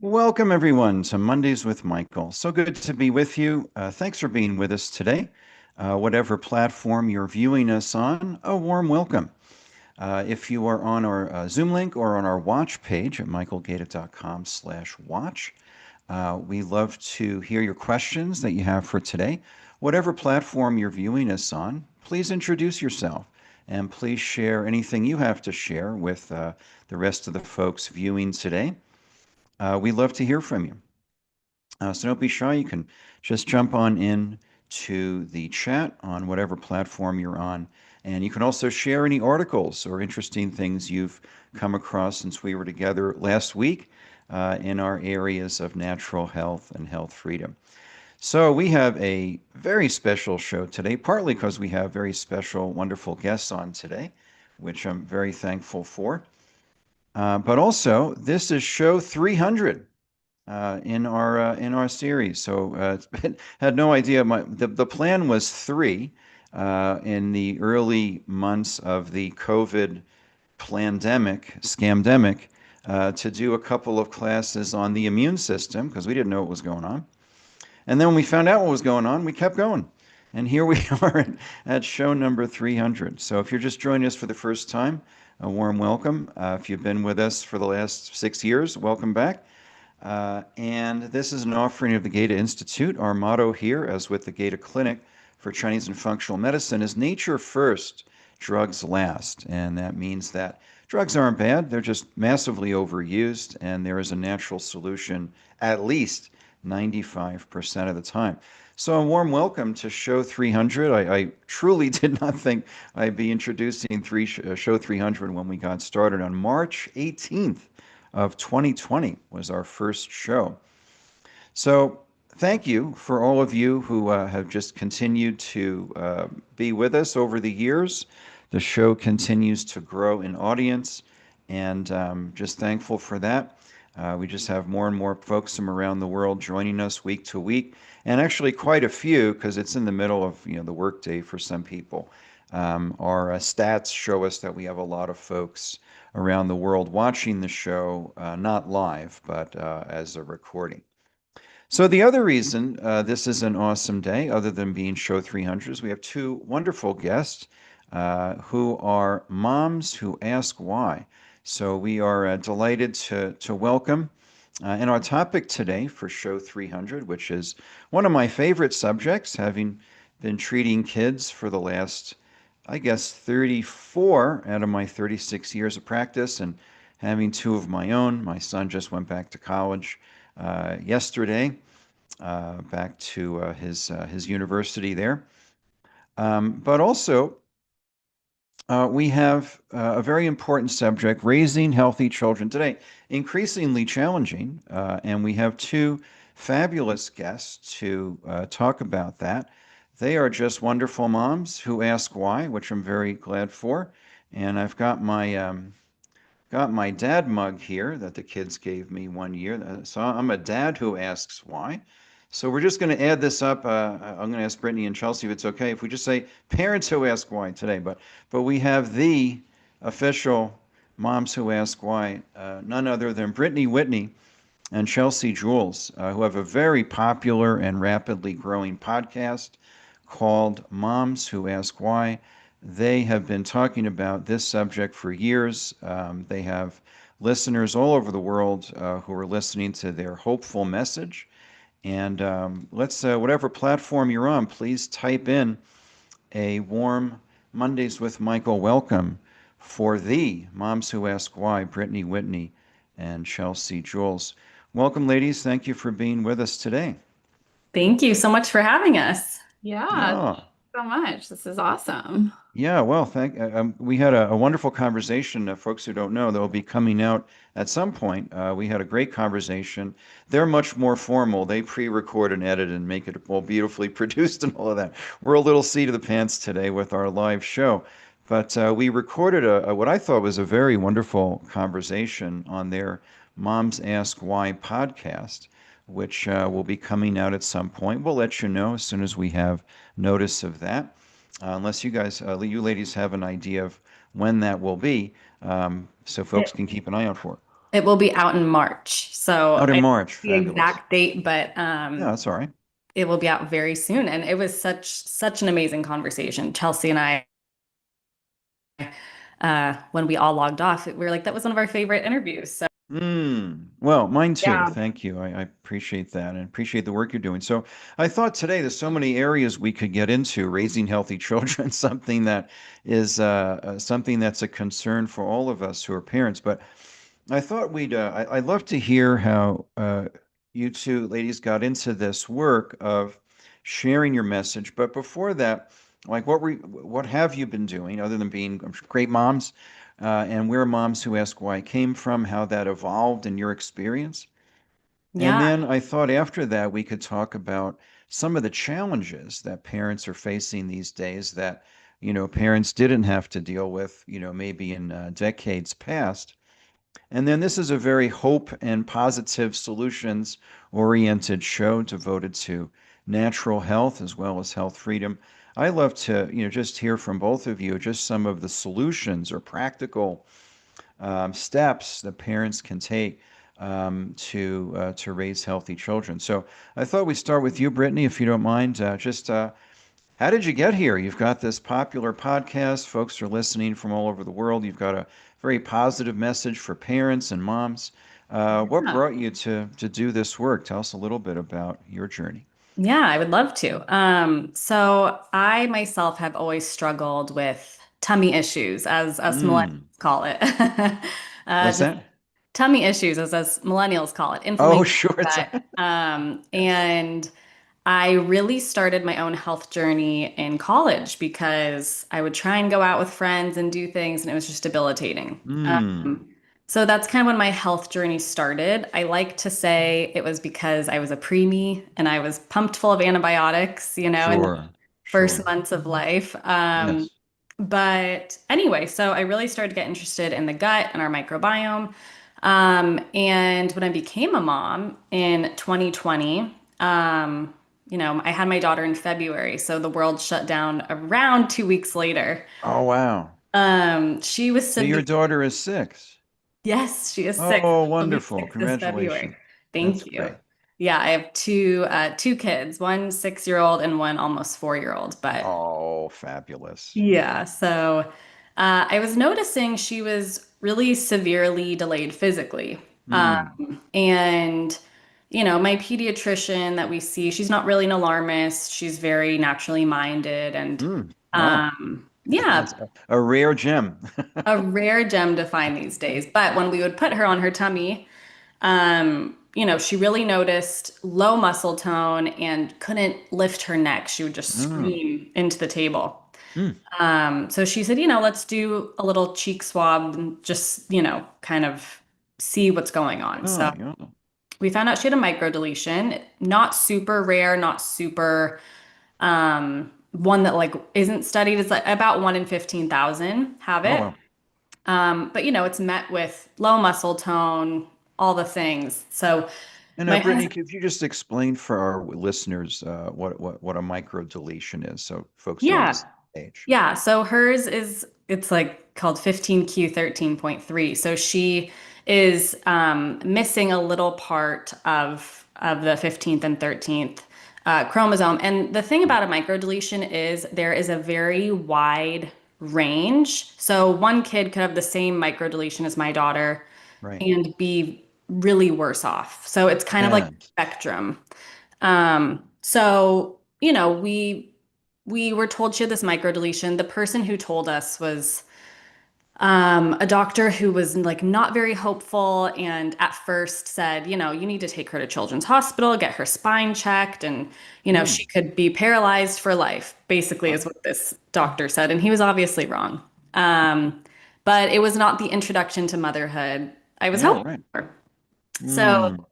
Welcome, everyone, to Mondays with Michael. So good to be with you. Thanks for being with us today. Whatever platform you're viewing us on, a warm welcome. If you are on our Zoom link or on our watch page at michaelgaeta.com/watch, we love to hear your questions that you have for today. Whatever platform you're viewing us on, please introduce yourself and please share anything you have to share with the rest of the folks viewing today. We love to hear from you. So don't be shy. You can just jump on in to the chat on whatever platform you're on. And you can also share any articles or interesting things you've come across since we were together last week in our areas of natural health and health freedom. So we have a very special show today, partly because we have very special, wonderful guests on today, which I'm very thankful for. But also, this is show 300 in our series. So had no idea. The plan was three in the early months of the COVID pandemic, scamdemic, to do a couple of classes on the immune system because we didn't know what was going on. And then when we found out what was going on, we kept going. And here we are at show number 300. So if you're just joining us for the first time, a warm welcome. If you've been with us for the last 6 years, welcome back. And this is an offering of the Gaeta Institute. Our motto here, as with the Gaeta Clinic for Chinese and Functional Medicine, is nature first, drugs last. And that means that drugs aren't bad, they're just massively overused, and there is a natural solution at least 95% of the time. So a warm welcome to show 300. I truly did not think I'd be introducing show 300 when we got started on March 18th of 2020 was our first show. So thank you for all of you who have just continued to be with us over the years. The show continues to grow in audience, and just thankful for that. We just have more and more folks from around the world joining us week to week, and actually quite a few because it's in the middle of the workday for some people. Our stats show us that we have a lot of folks around the world watching the show, not live, but as a recording. So the other reason this is an awesome day, other than being show 300, is we have two wonderful guests who are moms who ask why. So we are delighted to welcome. And our topic today for show 300, which is one of my favorite subjects, having been treating kids for the last, I guess, 34 out of my 36 years of practice, and having two of my own. My son just went back to college yesterday, back to his university there. But also, we have a very important subject, raising healthy children today, increasingly challenging, and we have two fabulous guests to talk about that. They are just wonderful moms who ask why, which I'm very glad for. And I've got my dad mug here that the kids gave me one year. So I'm a dad who asks why. So we're just going to add this up. I'm going to ask Brittany and Chelsea if it's okay if we just say parents who ask why today. But we have the official moms who ask why, none other than Brittany Whitney and Chelsea Jules, who have a very popular and rapidly growing podcast called Moms Who Ask Why. They have been talking about this subject for years. They have listeners all over the world who are listening to their hopeful message. And let's, whatever platform you're on, please type in a warm Mondays with Michael welcome for the Moms Who Ask Why, Brittany Whitney and Chelsea Jules. Welcome, ladies. Thank you for being with us today. Thank you so much for having us. Yeah, Yeah. so much. This is awesome. Yeah, well, we had a wonderful conversation. Folks who don't know, they'll be coming out at some point. We had a great conversation. They're much more formal. They pre-record and edit and make it all beautifully produced and all of that. We're a little seat of the pants today with our live show. But we recorded what I thought was a very wonderful conversation on their Moms Ask Why podcast, which will be coming out at some point. We'll let you know as soon as we have notice of that. Unless you guys, you ladies have an idea of when that will be, so folks It, can keep an eye out for it. It will be out in March. So Out I in don't know March. the Fabulous. exact date, but Yeah, that's all right. it will be out very soon. And it was such an amazing conversation. Chelsea and I, when we all logged off, we were like, that was one of our favorite interviews. So Well, mine too. yeah. Thank you. I appreciate that and appreciate the work you're doing. So I thought today there's so many areas we could get into raising healthy children, something that is something that's a concern for all of us who are parents. But I thought I'd love to hear how you two ladies got into this work of sharing your message. But before that, like what have you been doing other than being great moms? And we're moms who ask why I came from, how that evolved in your experience. And Yeah. then I thought after that we could talk about some of the challenges that parents are facing these days that, parents didn't have to deal with, maybe in decades past. And then this is a very hope and positive solutions oriented show devoted to natural health as well as health freedom. I love to, just hear from both of you just some of the solutions or practical steps that parents can take to raise healthy children. So I thought we'd start with you, Brittany, if you don't mind. Just how did you get here? You've got this popular podcast. Folks are listening from all over the world. You've got a very positive message for parents and moms. What Yeah. brought you to do this work? Tell us a little bit about your journey. Yeah, I would love to. So I myself have always struggled with tummy issues, as us millennials Mm, call it. what's Just that? tummy issues, as us millennials call it, Oh, inflammation sure. of the It's gut. yes. And I really started my own health journey in college because I would try and go out with friends and do things, and it was just debilitating. Mm, So that's kind of when my health journey started. I like to say it was because I was a preemie and I was pumped full of antibiotics, in the sure, first sure. months of life. Yes. But anyway, so I really started to get interested in the gut and our microbiome. And when I became a mom in 2020, I had my daughter in February, so the world shut down around 2 weeks later. Oh, wow. She was So severe. your daughter is 6. Yes, she is six. Oh, She'll be wonderful. six this February. Congratulations. That's Thank you. great. Yeah, I have two kids, one 6-year-old and one almost 4-year-old. But Oh, fabulous. yeah, so I was noticing she was really severely delayed physically. Mm, And my pediatrician that we see, she's not really an alarmist. She's very naturally minded and wow. yeah, That's a rare gem. a rare gem to find these days. But when we would put her on her tummy, she really noticed low muscle tone and couldn't lift her neck. She would just Mm, scream into the table. mm. So she said, let's do a little cheek swab and just, kind of see what's going on. So Oh, yeah. we found out she had a microdeletion, not super rare, not super one that like isn't studied. It's like about 1 in 15,000 have Oh, it. well. But it's met with low muscle tone, all the things. So And my Brittany, husband, could you just explain for our listeners what a micro deletion is so folks are on the yeah, same page? yeah. So hers is it's like called 15q13.3. So she is missing a little part of the 15th and 13th chromosome. And the thing Mm, about a microdeletion is there is a very wide range. So one kid could have the same microdeletion as my daughter right. and be really worse off. So it's kind of like a Yes. spectrum. So we were told she had this microdeletion. The person who told us was a doctor who was like not very hopeful and at first said, you need to take her to Children's Hospital, get her spine checked, and she Mm. could be paralyzed for life, basically Wow. is what this doctor said. And he was obviously wrong. Um, but it was not the introduction to motherhood I was Yeah, hoping right. for. So Mm,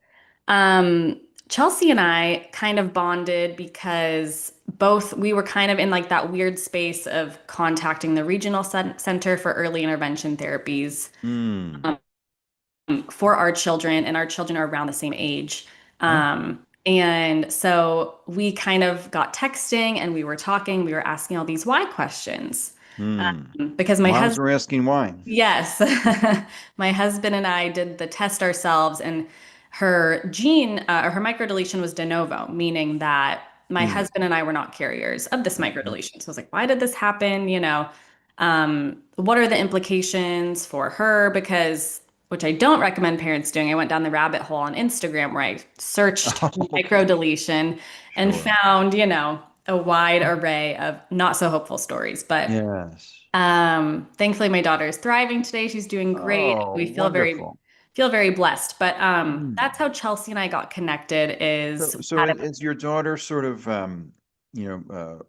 um, Chelsea and I kind of bonded because both we were kind of in like that weird space of contacting the regional center for early intervention therapies mm. um, for our children, and our children are around the same age. Yeah. And so we kind of got texting and we were talking, we were asking all these why questions. Hmm. Because my Moms husband, are asking why. yes, my husband and I did the test ourselves, and her gene or her microdeletion was de novo, meaning that my Hmm. husband and I were not carriers of this Okay. microdeletion. So I was like, why did this happen? What are the implications for her? Because, which I don't recommend parents doing. I went down the rabbit hole on Instagram where I searched Oh, okay. microdeletion and Sure. found, a wide array of not so hopeful stories. But Yes. thankfully, my daughter is thriving today. She's doing great. Oh, We wonderful. feel very blessed. But Hmm. that's how Chelsea and I got connected. Is So is your daughter sort of, you know,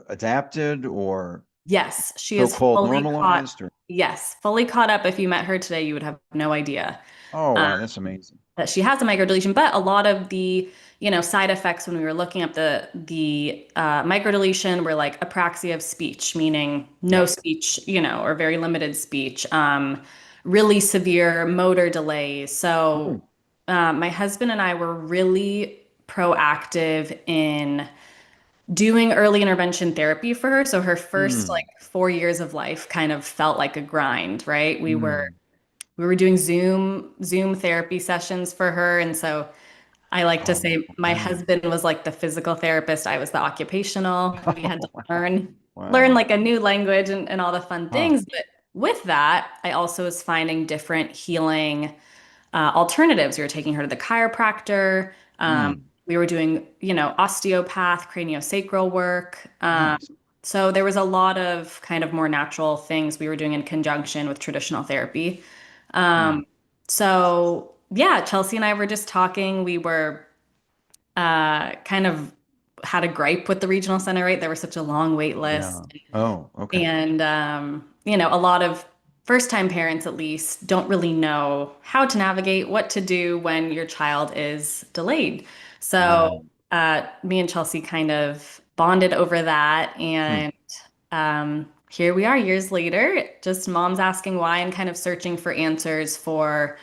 adapted or yes, she is so-called fully caught. normalized or? Yes, fully caught up. If you met her today, you would have no idea Oh, um, wow, that's amazing. that she has a microdeletion. But a lot of the side effects when we were looking up the microdeletion were like apraxia of speech, meaning no Yeah. speech, or very limited speech. Really severe motor delays. Hmm. So my husband and I were really proactive in doing early intervention therapy for her. So her first like Hmm. 4 years of life kind of felt like a grind, right? Hmm. We were doing Zoom therapy sessions for her, and so I like to Oh, say my wow. husband was like the physical therapist, I was the occupational. We had to Oh, wow. learn Wow. like a new language and all the fun Huh. things. But with that, I also was finding different healing alternatives. We were taking her to the chiropractor. Hmm. We were doing, osteopath, craniosacral work. Nice. So there was a lot of kind of more natural things we were doing in conjunction with traditional therapy. Hmm. So yeah, Chelsea and I were just talking. We were kind of had a gripe with the regional center, right? There was such a long wait Yeah. list. Oh, okay. And, a lot of first-time parents, at least, don't really know how to navigate, what to do when your child is delayed. Right. So, me and Chelsea kind of bonded over that. Hmm. And here we are years later, just moms asking why and kind of searching for answers for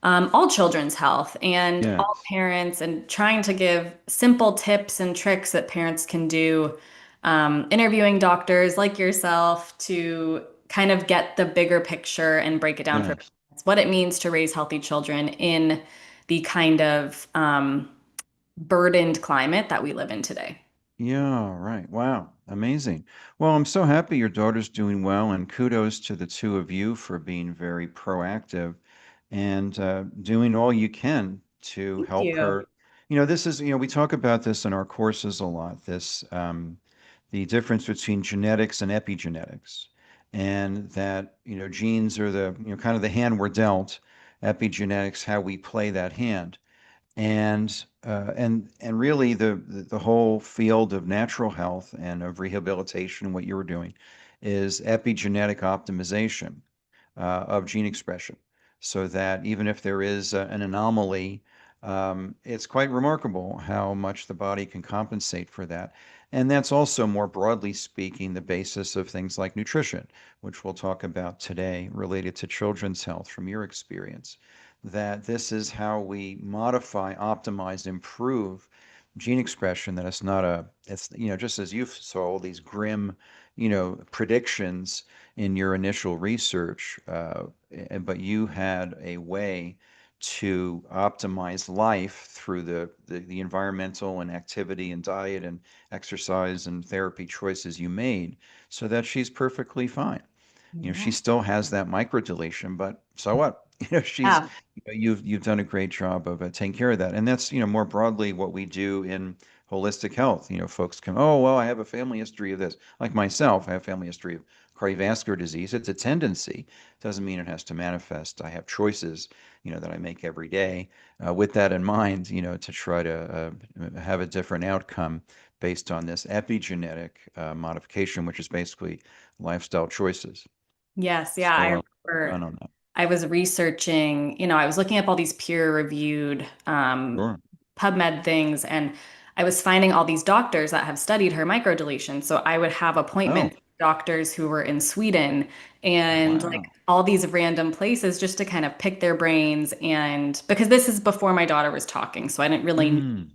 all children's health and all Yes. parents, and trying to give simple tips and tricks that parents can do, interviewing doctors like yourself to kind of get the bigger picture and break it down for Yes. parents, what it means to raise healthy children in the kind of burdened climate that we live in today. Yeah, right. Wow. Amazing. Well, I'm so happy your daughter's doing well, and kudos to the two of you for being very proactive and doing all you can to Thank help you. her. This is, we talk about this in our courses a lot, the difference between genetics and epigenetics, and that, genes are kind of the hand we're dealt, epigenetics, how we play that hand. And really the whole field of natural health and of rehabilitation, what you were doing, is epigenetic optimization of gene expression, so that even if there is an anomaly, it's quite remarkable how much the body can compensate for that. And that's also, more broadly speaking, the basis of things like nutrition, which we'll talk about today, related to children's health from your experience. That this is how we modify, optimize, improve gene expression. That it's not it's, just as you saw all these grim, predictions in your initial research, but you had a way to optimize life through the environmental and activity and diet and exercise and therapy choices you made, so that she's perfectly fine. She Yeah. still has that microdeletion, but so what? She's, Yeah. you've done a great job of taking care of that. And that's, more broadly what we do in holistic health. Folks come, oh, well, I have a family history of this. Like myself, I have a family history of cardiovascular disease. It's a tendency. Doesn't mean it has to manifest. I have choices, that I make every day, with that in mind, to try to have a different outcome based on this epigenetic modification, which is basically lifestyle choices. Yes. Yeah. I So, remember done on that. I was researching, I was looking up all these peer-reviewed Sure. PubMed things, and I was finding all these doctors that have studied her microdeletion. So I would have Oh, appointments with doctors who were in Sweden and like wow. all these random places just to kind of pick their brains. And because this is before my daughter was talking, so I didn't really know Mm.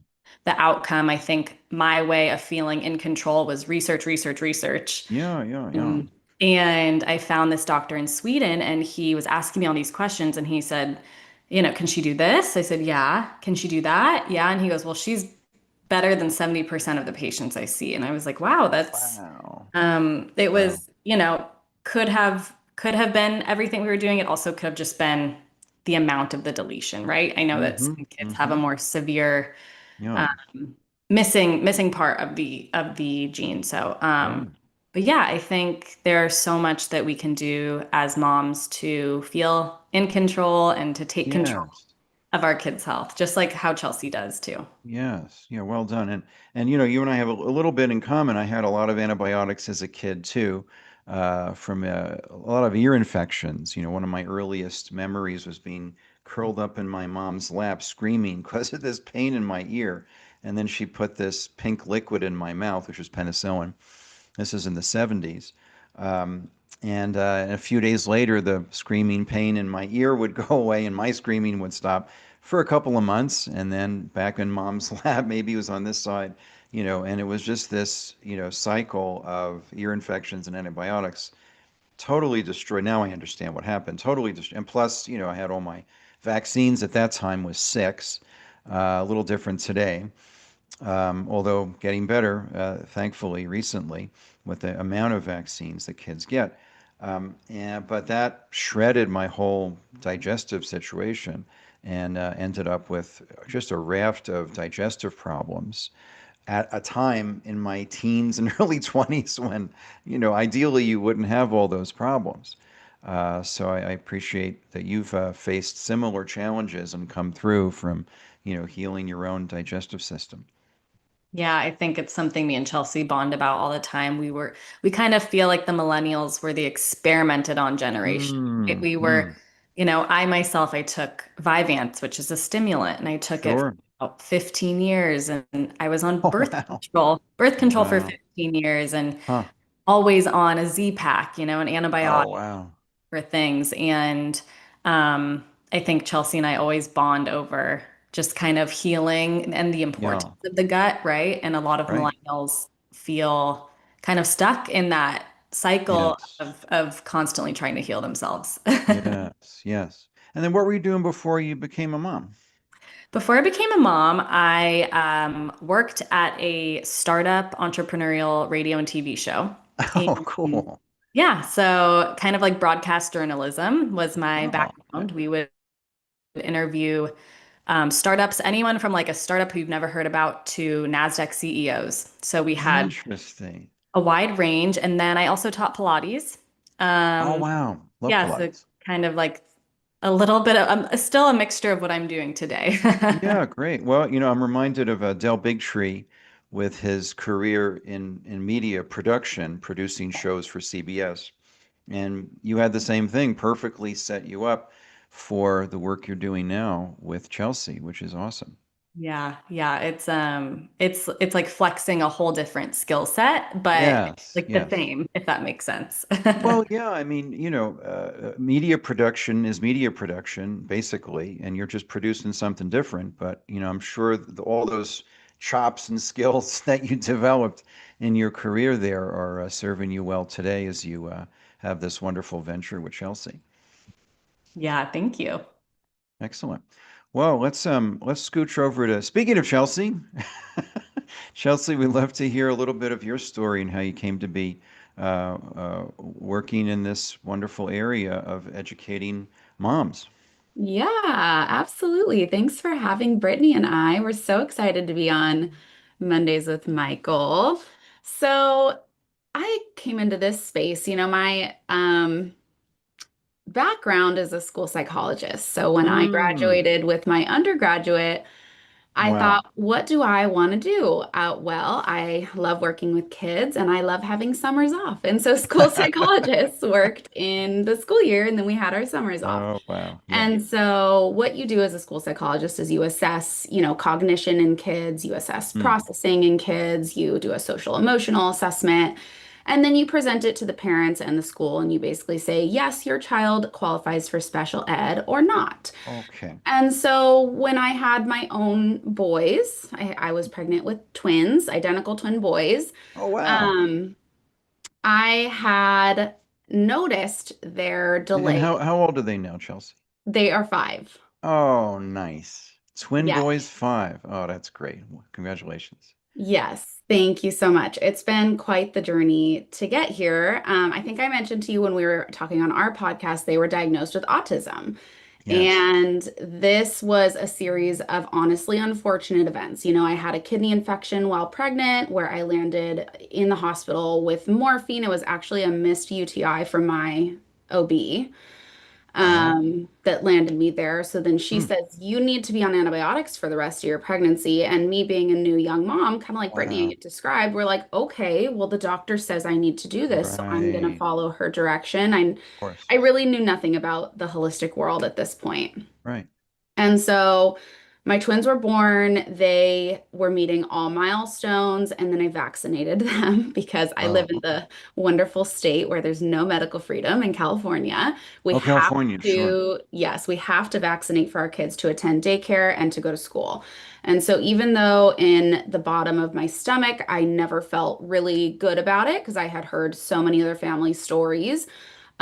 the outcome. I think my way of feeling in control was research, research, research. Yeah, yeah, yeah. And I found this doctor in Sweden, and he was asking me all these questions. And he said, can she do this? I said, yeah. Can she do that? Yeah. And he goes, well, she's better than 70% of the patients I see. And I was like, wow, Wow. it Wow. was, could have been everything we were doing. It also could have just been the amount of the deletion, right? I know that Mm-hmm. some kids have a Mm-hmm. more severe Yeah. um, missing part of the gene. So, Right. but yeah, I think there's so much that we can do as moms to feel in control and to take control Yes. of our kids' health, just like how Chelsea does too. Yes. Yeah, well done. And you and I have a little bit in common. I had a lot of antibiotics as a kid too, from a lot of ear infections. One of my earliest memories was being curled up in my mom's lap screaming because of this pain in my ear. And then she put this pink liquid in my mouth, which was penicillin. This is in the 70s. Um, and a few days later, the screaming pain in my ear would go away and my screaming would stop for a couple of months. And then back in mom's lap, maybe it was on this side, and it was just this, cycle of ear infections and antibiotics totally destroyed. Now I understand what happened. Totally destroyed. And plus, I had all my vaccines at that time was six, a little different today, although getting better, thankfully, recently with the amount of vaccines that kids get. But that shredded my whole digestive situation and ended up with just a raft of digestive problems at a time in my teens and early 20s when, ideally you wouldn't have all those problems. So I appreciate that you've faced similar challenges and come through from, healing your own digestive system. Yeah, I think it's something me and Chelsea bond about all the time. We kind of feel like the millennials were the experimented on generation. Right? Mm, We were, mm, I myself, I took Vyvanse, which is a stimulant, and I took it for sure. about 15 years, and I was on Oh, wow. birth control for Wow. 15 years, and Huh. always on a Z pack, an Oh, antibiotic wow. for things. And I think Chelsea and I always bond over just kind of healing and the importance Yeah. of the gut, right? And a lot of Right. millennials feel kind of stuck in that cycle Yes. of constantly trying to heal themselves. Yes. Yes. And then what were you doing before you became a mom? Before I became a mom, I worked at a startup entrepreneurial radio and TV show. Oh, And cool. yeah, so kind of like broadcast journalism was my Oh, okay. background. We would interview startups, anyone from like a startup who you've never heard about to NASDAQ CEOs. So we had Interesting. a wide range. And then I also taught Pilates. Oh, Um, wow. Love yeah, so Pilates. kind of like a little bit of still a mixture of what I'm doing today. Yeah, great. Well, I'm reminded of Del Bigtree with his career in media production, producing shows for CBS. And you had the same thing, perfectly set you up for the work you're doing now with Chelsea, which is awesome. Yeah, yeah, it's like flexing a whole different skill set, but Yes, like the yes. same, if that makes sense. Well, yeah, I mean, media production is media production, basically, and you're just producing something different. But, I'm sure all those chops and skills that you developed in your career there are serving you well today as you have this wonderful venture with Chelsea. Yeah, thank you. Excellent. Well, let's scooch over to speaking of Chelsea. Chelsea, we'd love to hear a little bit of your story and how you came to be working in this wonderful area of educating moms. Yeah, absolutely. Thanks for having Brittany and I. We're so excited to be on Mondays with Michael. So I came into this space, my background is a school psychologist. So when I Mm, graduated with my undergraduate, I wow. thought, what do I want to do? Well, I love working with kids and I love having summers off. And so school psychologists worked in the school year and then we had our summers off. Oh, wow. Yeah. And so what you do as a school psychologist is you assess, cognition in kids, you assess Mm, processing in kids, you do a social emotional assessment, and then you present it to the parents and the school and you basically say, yes, your child qualifies for special ed or not. okay. And so when I had my own boys, I was pregnant with twins, identical twin boys. Oh, wow. Um, I had noticed their And delay. how old are they now, Chelsea? They are 5. Oh, nice. Twin Yes. boys, 5. Oh, that's great. Congratulations. Yes, thank you so much. It's been quite the journey to get here. I think I mentioned to you when we were talking on our podcast, they were diagnosed with autism. Yes. And this was a series of honestly unfortunate events. I had a kidney infection while pregnant where I landed in the hospital with morphine. It was actually a missed UTI from my OB Oh. that landed me there. So then she Hmm. says, you need to be on antibiotics for the rest of your pregnancy. And me being a new young mom, kind of like Brittany Wow. you described, we're like, okay, well, the doctor says I need to do this. So I'm going to Right. follow her direction. Of course. I really knew nothing about the holistic world at this point. Right. And so my twins were born. They were meeting all milestones, and then I vaccinated them because I live Oh, in okay. the wonderful state where there's no medical freedom in California. We Oh, have California, sure. to, yes, we have to vaccinate for our kids to attend daycare and to go to school. And so even though in the bottom of my stomach, I never felt really good about it because I had heard so many other family stories.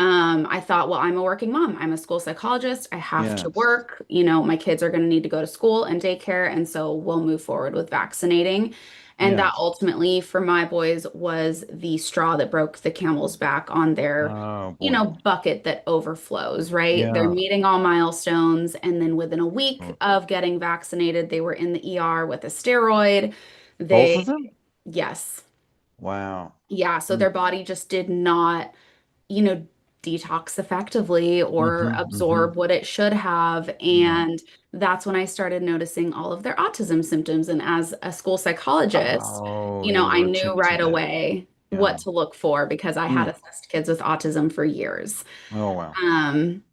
I thought, well, I'm a working mom. I'm a school psychologist. I have to Yes. work. My kids are going to need to go to school and daycare. And so we'll move forward with vaccinating. And that Yes. ultimately, for my boys, was the straw that broke the camel's back on their, Oh, boy. bucket that overflows, right? They're Yeah. meeting all milestones. And then within a week Sure. of getting vaccinated, they were in the ER with a steroid. Both They, of them? yes. Wow. Yeah. So Mm. their body just did not you know, detox effectively or Mm-hmm. Mm-hmm. absorb what it should have. Yeah. And that's when I started noticing all of their autism symptoms. And as a school psychologist, Oh, you I were knew attuned to right that. away what Yeah. to look for because I had Mm. assessed kids with autism for years. Oh, wow. Um,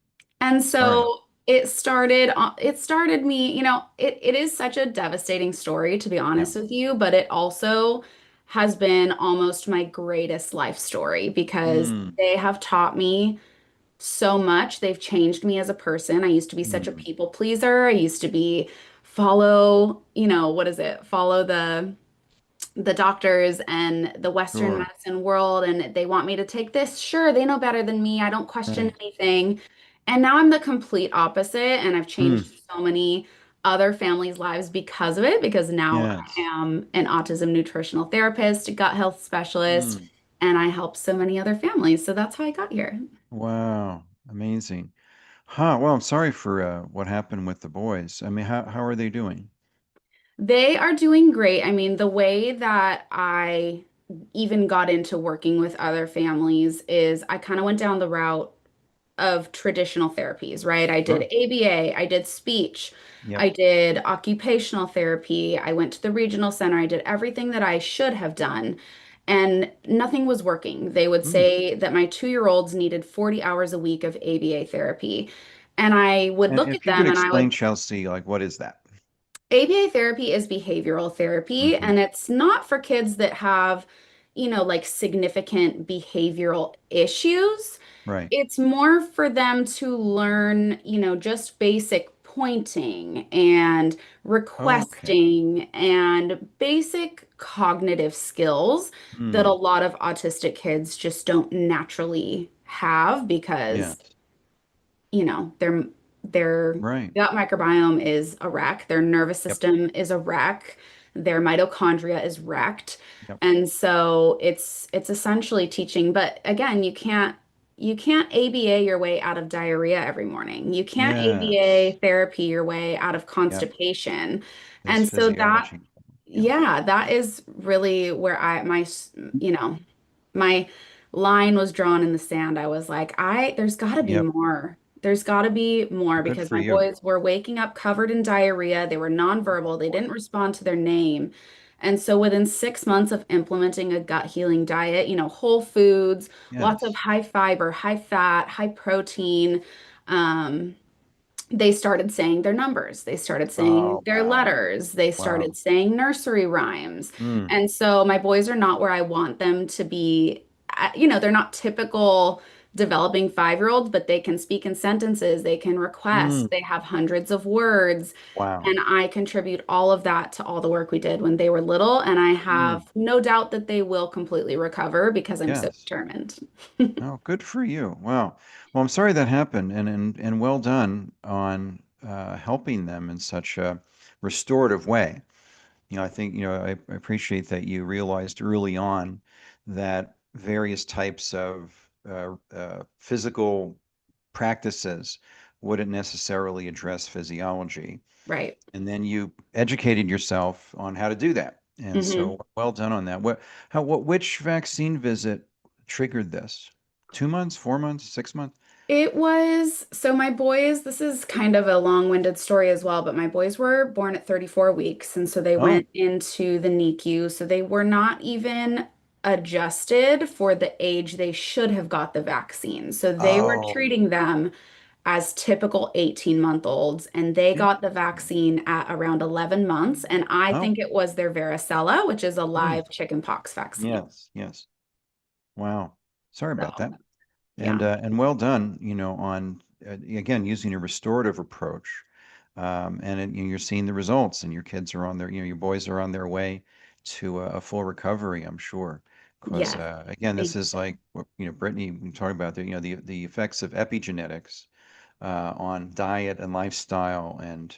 and Sorry about so it started me, it is such a devastating story, to be that. Yeah. honest with you, but it also has been almost my greatest life story because Mm. they have taught me so much. They've changed me as a person. I used to be such a Mm. people pleaser. I used to be follow, what is it? Follow the doctors and the Western Sure. medicine world, and they want me to take this. Sure, they know better than me. I don't question Right. anything. And now I'm the complete opposite, and I've Mm. changed so many other families' lives because of it, because now I Yes. am an autism nutritional therapist, a gut health specialist, Mm. and I help so many other families. So that's how I got here. Wow. Amazing. Huh. Well, I'm sorry for what happened with the boys. I mean, how are they doing? They are doing great. I mean, the way that I even got into working with other families is I kind of went down the route of traditional therapies, right? I did Sure. ABA, I did speech, I Yep. did occupational therapy, I went to the regional center, I did everything that I should have done, and nothing was working. They would Mm. say that my 2-year-olds needed 40 hours a week of ABA therapy. And I would And look at if you could them and I explain, would Chelsea, like what is that? ABA therapy is behavioral therapy, Hmm. and it's not for kids that have, like significant behavioral issues. Right. It's more for them to learn, just basic pointing and Okay. requesting and basic cognitive skills that a Hmm. lot of autistic kids just don't naturally have because Yes. their Right. gut microbiome is a wreck, their nervous Yep. system is a wreck, their mitochondria is wrecked. Yep. And so it's essentially teaching, but again, you can't ABA your way out of diarrhea every morning. You can't ABA Yes. therapy your way out of Yep. constipation. There's And so that physiology. Yeah. yeah, that is really where my line was drawn in the sand. I was like, there's got to be Yep. more. There's got to be more Good because for my you. boys were waking up covered in diarrhea. They were nonverbal. They Boy. didn't respond to their name. And so within 6 months of implementing a gut healing diet, whole foods, lots of Yes. high fiber, high fat, high protein, um, they started saying their numbers. They started saying Oh, their wow. letters. They Wow. started saying nursery rhymes. Mm. And so my boys are not where I want them to be. They're not typical developing 5-year-olds, but they can speak in sentences, they can request, Mm, they have hundreds of words. wow. And I contribute all of that to all the work we did when they were little. And I Mm, have no doubt that they will completely recover because I'm so yes. determined. Oh, good for you. Wow. Well, I'm sorry that happened, and well done on helping them in such a restorative way. I think, I appreciate that you realized early on that various types of physical practices wouldn't necessarily address physiology. Right. And then you educated yourself on how to do that. And hmm so well done on that. Which vaccine visit triggered this? 2 months, 4 months, 6 months? It was so my boys, this is kind of a long-winded story as well, but my boys were born at 34 weeks, and so they Oh, went into the NICU. So they were not even adjusted for the age they should have got the vaccine. So they were oh, treating them as typical 18-month-olds, and they got the interesting. vaccine at around 11 months. And I Oh, think it was their varicella, which is a hmm. live chickenpox vaccine. Yes, yes. Wow. Sorry about So, that. yeah. And well done, on again using a restorative approach. You're seeing the results, and your kids are on their, your boys are on their way to a full recovery, I'm sure. Because Yes. again, this Thank is you. like what, Brittany, we talked about the effects of epigenetics on diet and lifestyle and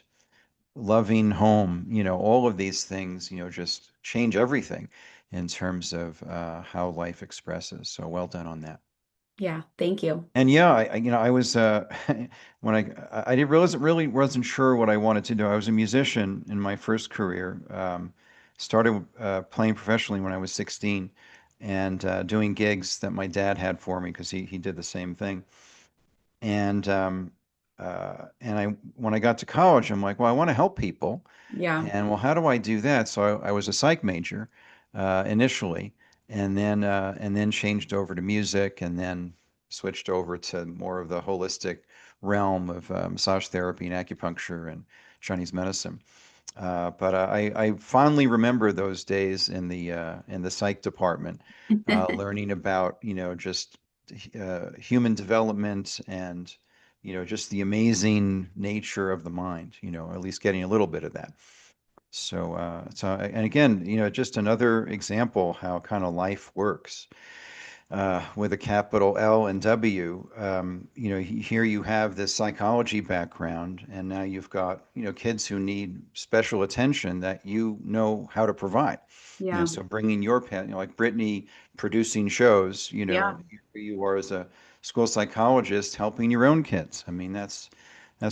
loving home. All of these things, just change everything in terms of how life expresses. So well done on that. Yeah. Thank you. And yeah, I was when I didn't realize it really wasn't sure what I wanted to do. I was a musician in my first career. Started playing professionally when I was 16, and doing gigs that my dad had for me because he did the same thing. And I when I got to college, I'm like, well, I want to help people, Yeah. and well, how do I do that? So I was a psych major initially, and then changed over to music, and then switched over to more of the holistic realm of massage therapy and acupuncture and Chinese medicine. But I fondly remember those days in the psych department, learning about just human development and just the amazing nature of the mind. At least getting a little bit of that. And again, just another example how kind of life works with a capital L and W. Here you have this psychology background, and now you've got, kids who need special attention that how to provide. Yeah. So bringing your pen, like Brittany producing shows, Yeah. here you are as a school psychologist helping your own kids. I mean, that's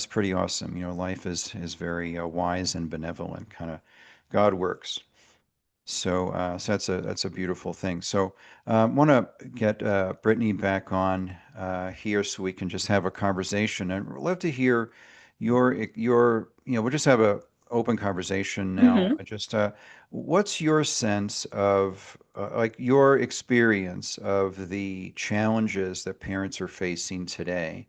pretty awesome. Life is very wise and benevolent, kind of God works. So that's a beautiful thing. So want to get Brittany back on here so we can just have a conversation. And we'd love to hear we'll just have a open conversation now. hmm What's your sense of like your experience of the challenges that parents are facing today?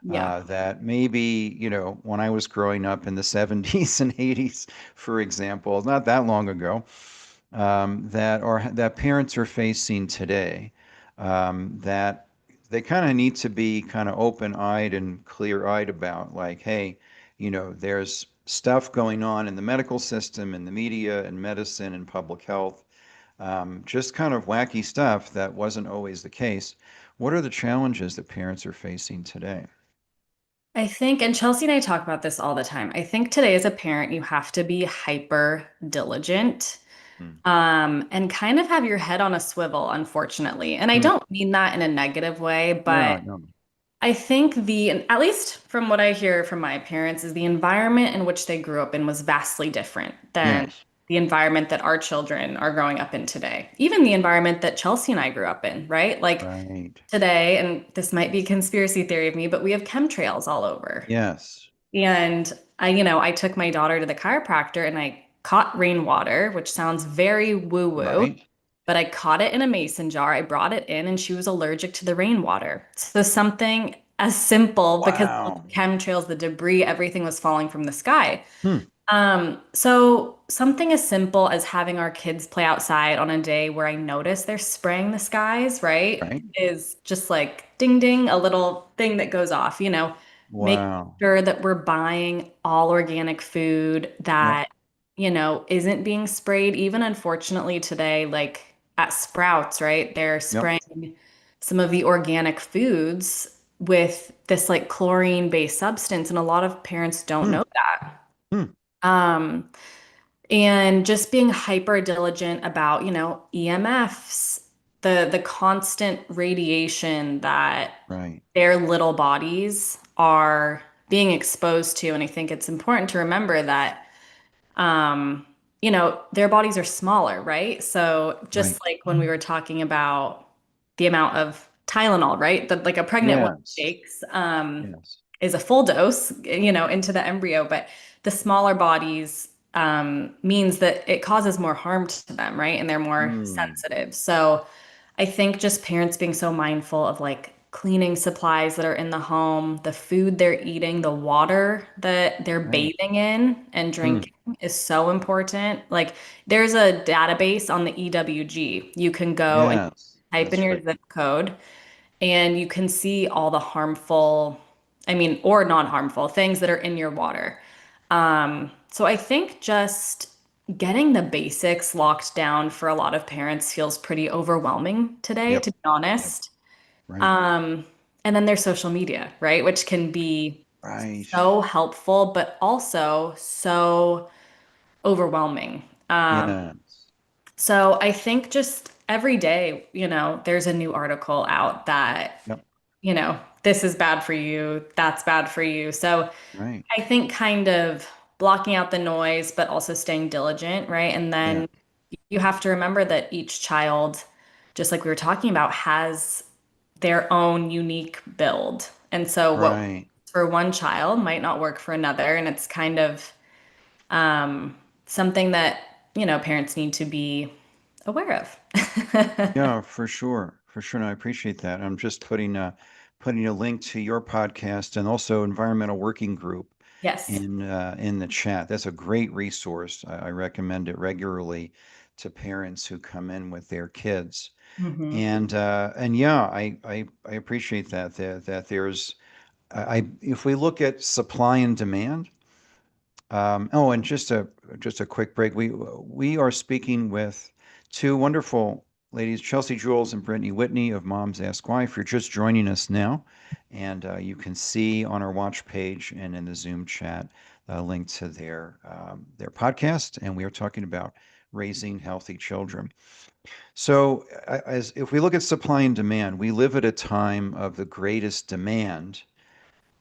Yeah. That maybe, when I was growing up in the 70s and 80s, for example, not that long ago, that parents are facing today, that they kind of need to be kind of open-eyed and clear-eyed about, like, hey, there's stuff going on in the medical system, in the media, and medicine, and public health, just kind of wacky stuff that wasn't always the case. What are the challenges that parents are facing today? I think, and Chelsea and I talk about this all the time. I think today as a parent, you have to be hyper diligent, Hmm. and kind of have your head on a swivel, unfortunately. And I Hmm. don't mean that in a negative way, No, but no. I think at least from what I hear from my parents, is the environment in which they grew up in was vastly different than Yes. the environment that our children are growing up in today. Even the environment that Chelsea and I grew up in, right? Like Right. today, and this might be a conspiracy theory of me, but we have chemtrails all over. Yes. And I took my daughter to the chiropractor and I caught rainwater, which sounds very woo-woo, Right. but I caught it in a mason jar. I brought it in and she was allergic to the rainwater. So something as simple because of the Wow. chemtrails, the debris, everything was falling from the sky. Hmm. So something as simple as having our kids play outside on a day where I notice they're spraying the skies, right? Right? Is just like ding ding, a little thing that goes off, making Wow. sure that we're buying all organic food Yep. that, isn't being sprayed. Even unfortunately today, like at Sprouts, right? They're Yep. spraying some of the organic foods with this like chlorine-based substance, and a lot of parents don't Hmm. know that. Hmm. Um, and just being hyper diligent about, EMFs, the constant radiation that Right. their little bodies are being exposed to. And I think it's important to remember that um, their bodies are smaller, right? So Right. just like when we were talking about the amount of Tylenol, right? That like a pregnant woman Yes. takes Yes. is a full dose, into the embryo, but the smaller bodies means that it causes more harm to them, right? And they're more Hmm. sensitive. So I think just parents being so mindful of like cleaning supplies that are in the home, the food they're eating, the water that they're Right. bathing in and Hmm. drinking is so important. Like there's a database on the EWG. You can go and Yes. type in That's your right. zip code and you can see all the harmful, I mean, or non-harmful things that are in your water. So I think just getting the basics locked down for a lot of parents feels pretty overwhelming today, Yep. to be Yep. honest. Right. Um, and then there's social media, right? Which can be Right. so helpful, but also so overwhelming. Yes. So I think just every day, there's a new article out that, Yep. this is bad for you, that's bad for you. So Right. I think kind of blocking out the noise, but also staying diligent, right? And Yeah. then you have to remember that each child, just like we were talking about, has their own unique build. And so what works Right. for one child might not work for another. And it's kind of something that, parents need to be aware of. Yeah, for sure. For sure. No, I appreciate that. I'm just putting a link to your podcast and also Environmental Working Group Yes. in the chat. That's a great resource. I recommend it regularly to parents who come in with their kids. Hmm. And yeah, I appreciate that there's if we look at supply and demand. Oh, and just a quick break. We are speaking with two wonderful ladies, Chelsea Jules and Brittany Whitney of Moms Ask Why. If you're just joining us now, and you can see on our watch page and in the Zoom chat a link to their podcast, and we are talking about raising healthy children. So, as if we look at supply and demand, we live at a time of the greatest demand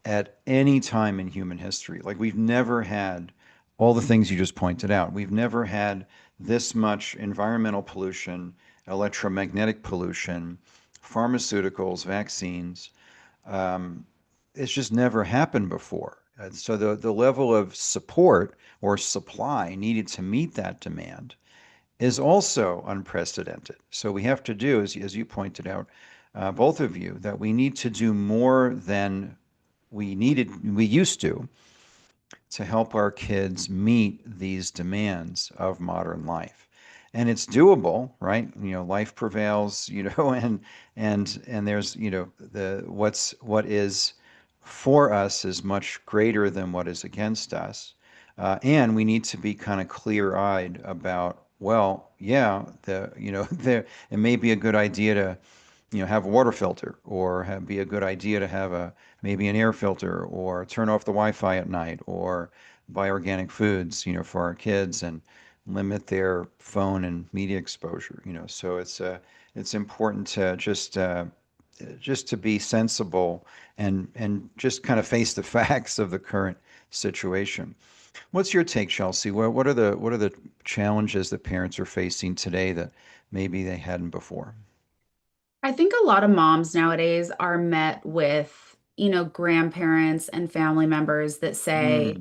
at any time in human history. Like we've never had all the things you just pointed out. We've never had this much environmental pollution, electromagnetic pollution, pharmaceuticals, vaccines. Um, it's just never happened before. So the level of support or supply needed to meet that demand is also unprecedented. So we have to do, as you pointed out, both of you, that we need to do more than we used to help our kids meet these demands of modern life. And it's doable, right? Life prevails, and there's, what is for us is much greater than what is against us. And we need to be kind of clear-eyed about, well, yeah, it may be a good idea to have a water filter or be a good idea to have maybe an air filter or turn off the Wi-Fi at night or buy organic foods, for our kids and limit their phone and media exposure, so it's important to just to be sensible and just kind of face the facts of the current situation. What's your take, Chelsea? What are the challenges that parents are facing today that maybe they hadn't before? I think a lot of moms nowadays are met with, grandparents and family members that say,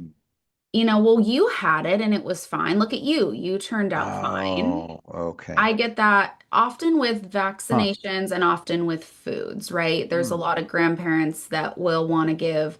Mm. well, you had it and it was fine. Look at you. You turned out fine. Oh, okay. I get that often with Huh. vaccinations and often with foods, right? There's a Hmm. lot of grandparents that will want to give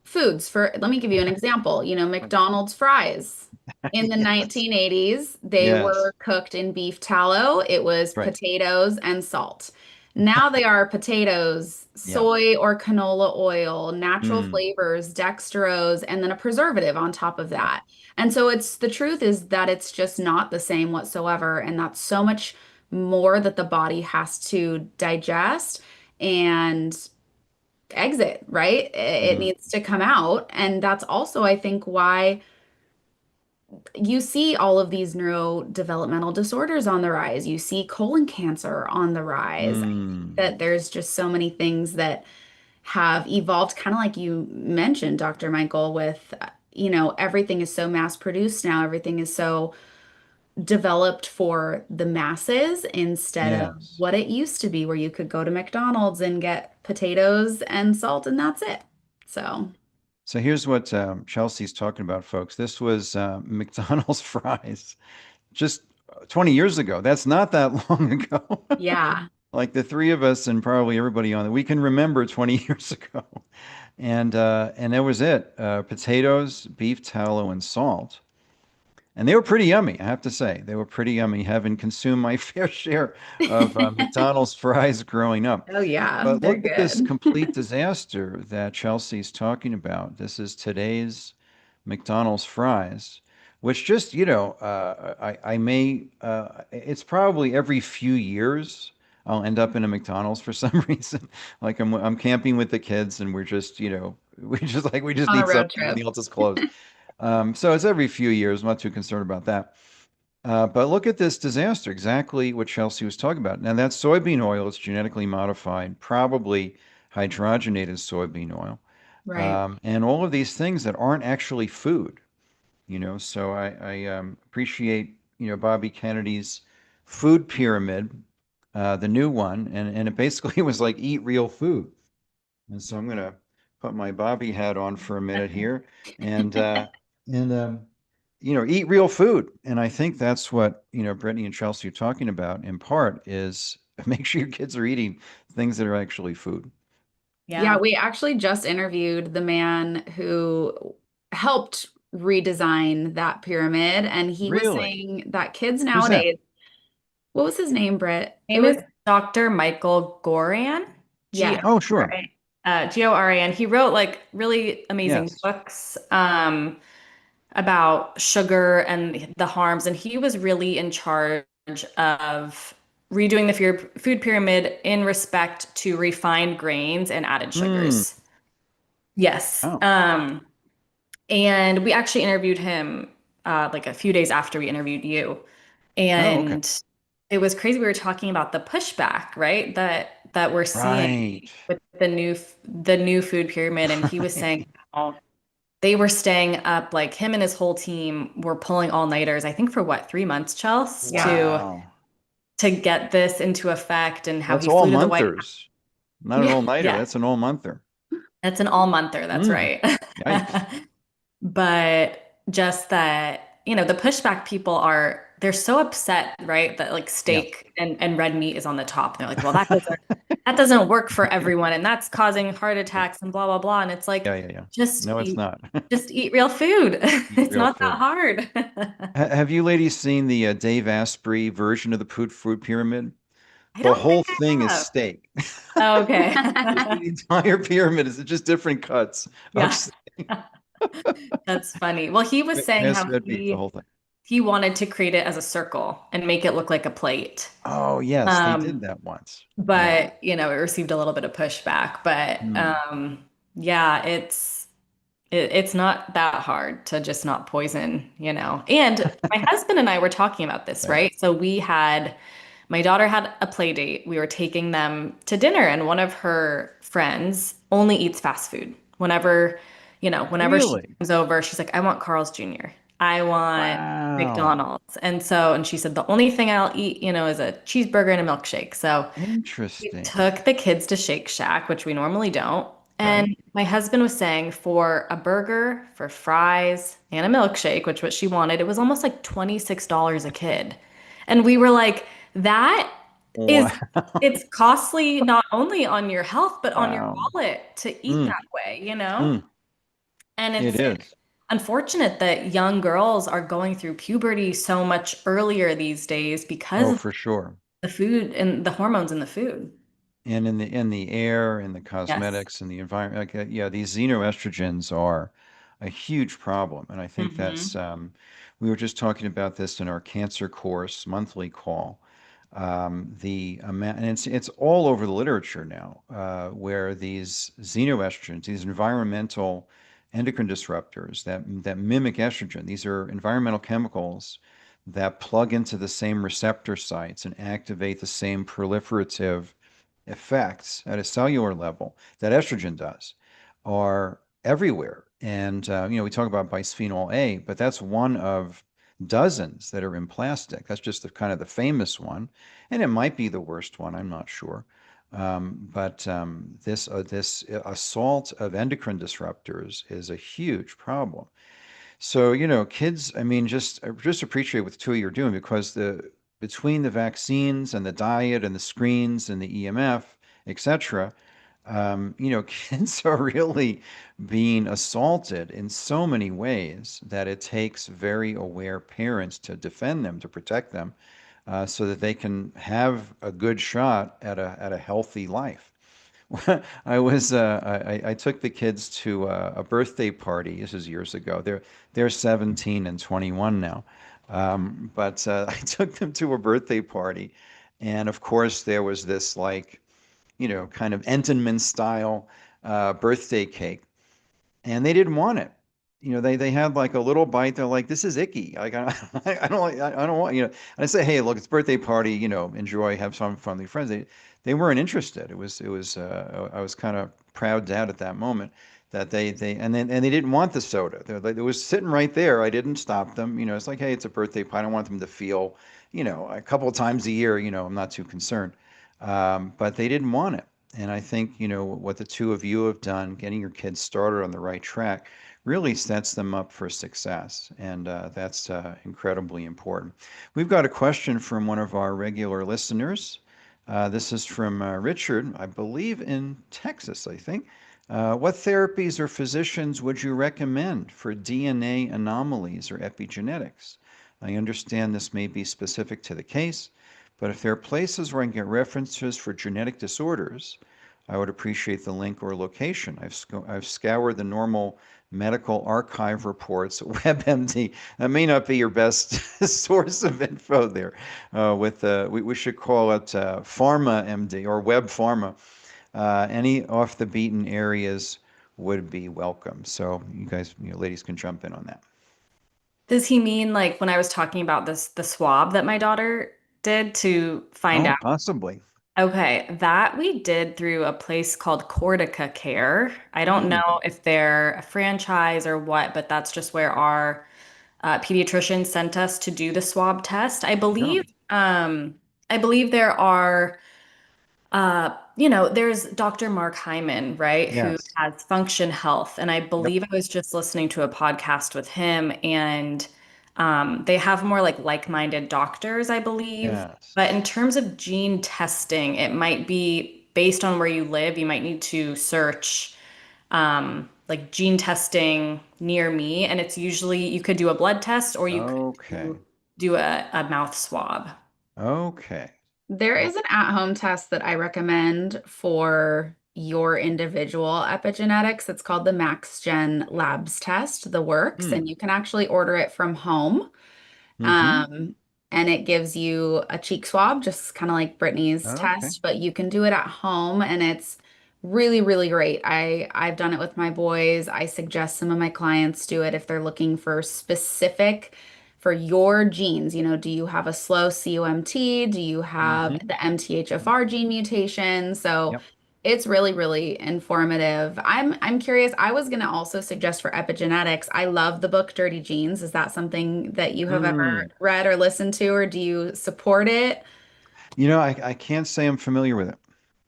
foods. For let me give you an example. McDonald's fries. In the Yes. 1980s, they Yes. were cooked in beef tallow. It was Right. potatoes and salt. Now they are potatoes, Yeah. soy or canola oil, natural Mm. flavors, dextrose, and then a preservative on top of Yep. that. And so the truth is that it's just not the same whatsoever. And that's so much more that the body has to digest and exit, right? It Mhm. needs to come out. And that's also, I think, why you see all of these neurodevelopmental disorders on the rise. You see colon cancer on the rise. I think Mm. that there's just so many things that have evolved, kind of like you mentioned, Dr. Michael, with, everything is so mass produced now, everything is so developed for the masses instead of Yes. what it used to be, where you could go to McDonald's and get potatoes and salt, and that's it. So, So here's what Chelsea's talking about, folks. This was McDonald's fries just 20 years ago. That's not that long ago. yeah. Like the three of us and probably everybody on it, we can remember 20 years ago. And that was it. Potatoes, beef tallow, and salt. And they were pretty yummy, I have to say. They were pretty yummy, having consumed my fair share of McDonald's fries growing up. Oh, yeah, But they're look at this good. complete disaster that Chelsea's talking about. This is today's McDonald's fries, which just, I may, it's probably every few years I'll end up in a McDonald's for some reason. Like I'm camping with the kids and we're just, we just On a need road something. trip. Everything else is closed. So it's every few years. I'm not too concerned about that. But look at this disaster, exactly what Chelsea was talking about. Now, that soybean oil is genetically modified, probably hydrogenated soybean oil, Right. and all of these things that aren't actually food, So I appreciate, Bobby Kennedy's food pyramid, the new one, and it basically was like eat real food. And so I'm going to put my Bobby hat on for a minute here and and eat real food. And I think that's what, Brittany and Chelsea are talking about in part is make sure your kids are eating things that are actually food. Yeah, Yeah. we actually just interviewed the man who helped redesign that pyramid, and he was Really? saying that kids Who's that? nowadays, what was his name, Britt? It Name was, is Dr. Michael Goran, yeah, Oh, sure. Goran. He wrote like really amazing Yes. books about sugar and the harms, and he was really in charge of redoing the food pyramid in respect to refined grains and added Hmm. sugars. Yes. Oh. And we actually interviewed him like a few days after we interviewed you. Oh, okay. And it was crazy. We were talking about the pushback, right? That we're seeing Right. with the new food pyramid. And he was saying Right. how they were staying up, like him and his whole team were pulling all-nighters, I think for what, 3 months, Chels, yeah, Wow. to get this into effect, and how That's he all flew to the White House. monthers. Not an all-nighter. Yeah, That's an all-monther. that's an all-monther, that's Mm. right. Yikes. But just that, the pushback people they're so upset, right? That like Yeah. steak and red meat is on the top. And they're like, well, that doesn't work for everyone, and that's causing heart Yeah. attacks and blah blah blah. And it's like, Yeah, yeah, yeah. just No, it's eat, not. just eat real food. Eat It's real not that food. hard. Have you ladies seen the Dave Asprey version of the food pyramid? I The don't think whole thing I is have. steak. Oh, okay. The entire pyramid is just different cuts of Yeah, steak. that's funny. Well, he was saying Grass how fed beef, the whole thing. he wanted to create it as a circle and make it look like a plate. Oh, yes, they did Um, that once. Yeah. but it received a little bit of pushback. But Hmm. yeah, it's not that hard to just not poison, And my husband and I were talking about this, Right. right? So my daughter had a play date. We were taking them to dinner, and one of her friends only eats fast food. Whenever she Really? comes over, she's like, I want Carl's Jr. I want Wow. McDonald's. And she said, the only thing I'll eat, is a cheeseburger and a milkshake. So we Interesting. took the kids to Shake Shack, which we normally don't. Right. And my husband was saying for a burger, for fries, and a milkshake, which what she wanted, it was almost like $26 a kid. And we were like, that Wow. is, it's costly not only on your health, but on your Wow. wallet to eat Mm, that way, you know? mm. And It it's is. unfortunate that young girls are going through puberty so much earlier these days because Oh, of for sure. the food and the hormones in the food. And in the air, in the Yes. cosmetics, in the environment, like, yeah, these xenoestrogens are a huge problem, and I think that's Hmm. we were just talking about this in our cancer course monthly call. The amount, and it's all over the literature now, where these xenoestrogens, these environmental endocrine disruptors that mimic estrogen, these are environmental chemicals that plug into the same receptor sites and activate the same proliferative effects at a cellular level that estrogen does are everywhere. And we talk about bisphenol A, but that's one of dozens that are in plastic. That's just the kind of the famous one, and it might be the worst one. I'm not sure. But this assault of endocrine disruptors is a huge problem. So, kids, I mean, just appreciate what the two of you are doing because the between the vaccines and the diet and the screens and the EMF, etc., kids are really being assaulted in so many ways that it takes very aware parents to defend them, to protect them, so that they can have a good shot at a healthy life. I took the kids to a birthday party. This is years ago. They're 17 and 21 now. But I took them to a birthday party, and of course there was this like, kind of Entenmann style birthday cake, and they didn't want it. They had like a little bite. They're like, "This is icky. Like, I don't like, I don't want." And I say, "Hey, look, it's birthday party. Enjoy, have some fun with your friends." They weren't interested. It was. I was kind of proud dad at that moment that they didn't want the soda. It was sitting right there. I didn't stop them. It's like, hey, it's a birthday party. I don't want them to feel, a couple of times a year. I'm not too concerned. But they didn't want it. And I think, what the two of you have done, getting your kids started on the right track, really sets them up for success. And that's incredibly important. We've got a question from one of our regular listeners. This is from Richard, I believe in Texas, I think. What therapies or physicians would you recommend for DNA anomalies or epigenetics? I understand this may be specific to the case, but if there are places where I can get references for genetic disorders, I would appreciate the link or location. I've scoured the normal medical archive reports at WebMD. That may not be your best source of info there. We should call it Pharma MD or Web Pharma. Any off the beaten areas would be welcome. So you guys, ladies can jump in on that. Does he mean like when I was talking about the swab that my daughter did to find Oh, out? possibly. Okay, that we did through a place called Cortica Care. I don't Hmm. know if they're a franchise or what, but that's just where our pediatrician sent us to do the swab test. Sure. I believe there are there's Dr. Mark Hyman, right, who Yes. has Function Health. And I Yep. believe I was just listening to a podcast with him, and they have more like-minded doctors, I believe. Yes. But in terms of gene testing, it might be based on where you live. You might need to search like gene testing near me, and it's usually you could do a blood test or you could Okay. do a mouth swab. Okay. There Oh, is an at-home test that I recommend for your individual epigenetics. It's called the MaxGen Labs test, the works, and hmm. you can actually order it from home. Mm-hmm. Um, and it gives you a cheek swab, just kind of like Brittany's Okay. test, but you can do it at home and it's really, really great. I've done it with my boys. I suggest some of my clients do it if they're looking for specific for your genes. Do you have a slow COMT? Do you have Mm-hmm. the MTHFR gene mutation? So Yep. it's really, really informative. I'm curious. I was going to also suggest for epigenetics. I love the book Dirty Genes. Is that something that you have ever Mm. read or listened to, or do you support it? I can't say I'm familiar with it.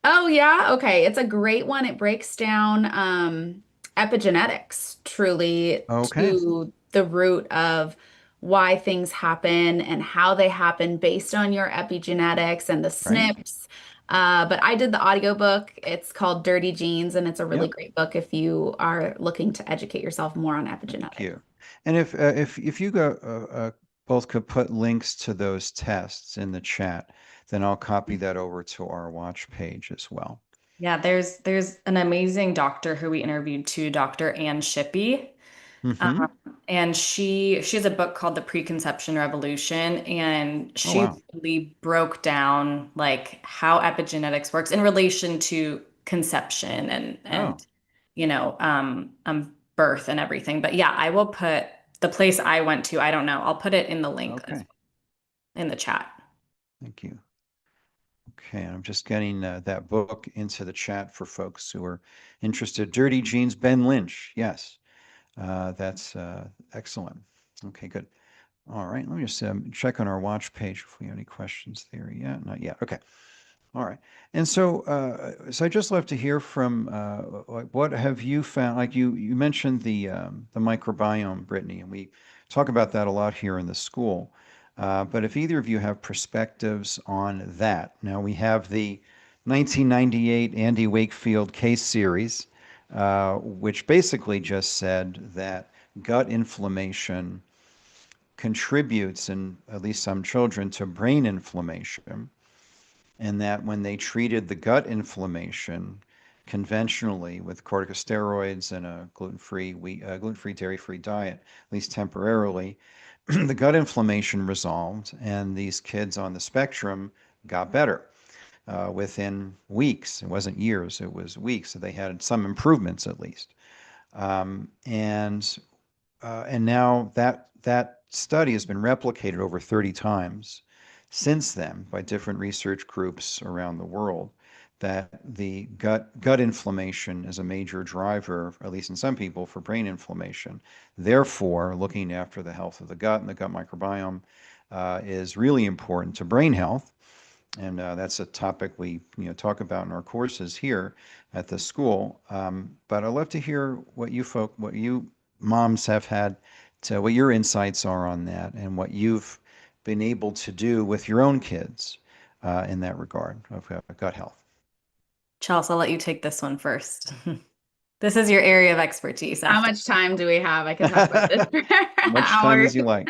Oh yeah, okay. It's a great one. It breaks down epigenetics truly Okay. to the root of why things happen and how they happen based on your epigenetics and the Right. SNPs. But I did the audiobook. It's called Dirty Genes, and it's a really Yep. great book if you are looking to educate yourself more on Thank epigenetics. you. And if you go both could put links to those tests in the chat, then I'll copy that over to our watch page as well. Yeah, there's an amazing doctor who we interviewed too, Dr. Ann Shippey. Mm-hmm. Um, and she has a book called The Preconception Revolution, and Oh, she wow. really broke down like how epigenetics works in relation to conception and Oh, birth and everything. But yeah, I will put the place I went to. I don't know. I'll put it in the link okay. in the chat. Thank you. Okay, and I'm just getting that book into the chat for folks who are interested. Dirty Genes, Ben Lynch. Yes, that's excellent. Okay, good. All right, let me just check on our watch page if we have any questions there yet. Not yet. Okay. All right. And so I just love to hear from like what have you found? Like you mentioned the microbiome, Brittany, and we talk about that a lot here in the school. But if either of you have perspectives on that, now we have the 1998 Andy Wakefield case series, which basically just said that gut inflammation contributes in at least some children to brain inflammation, and that when they treated the gut inflammation conventionally with corticosteroids and a gluten-free, dairy-free diet, at least temporarily, the gut inflammation resolved, and these kids on the spectrum got better within weeks. It wasn't years; it was weeks. So they had some improvements at least. Um, and and now that study has been replicated over 30 times since then by different research groups around the world, that the gut inflammation is a major driver, at least in some people, for brain inflammation. Therefore, looking after the health of the gut and the gut microbiome is really important to brain health. And that's a topic we talk about in our courses here at the school. But I'd love to hear what you moms have had to, what your insights are on that, and what you've been able to do with your own kids in that regard of gut health. Chelsea, I'll let you take this one first. This is your area of expertise How after. much time do we have? I could talk about this for Much time hours. as you like.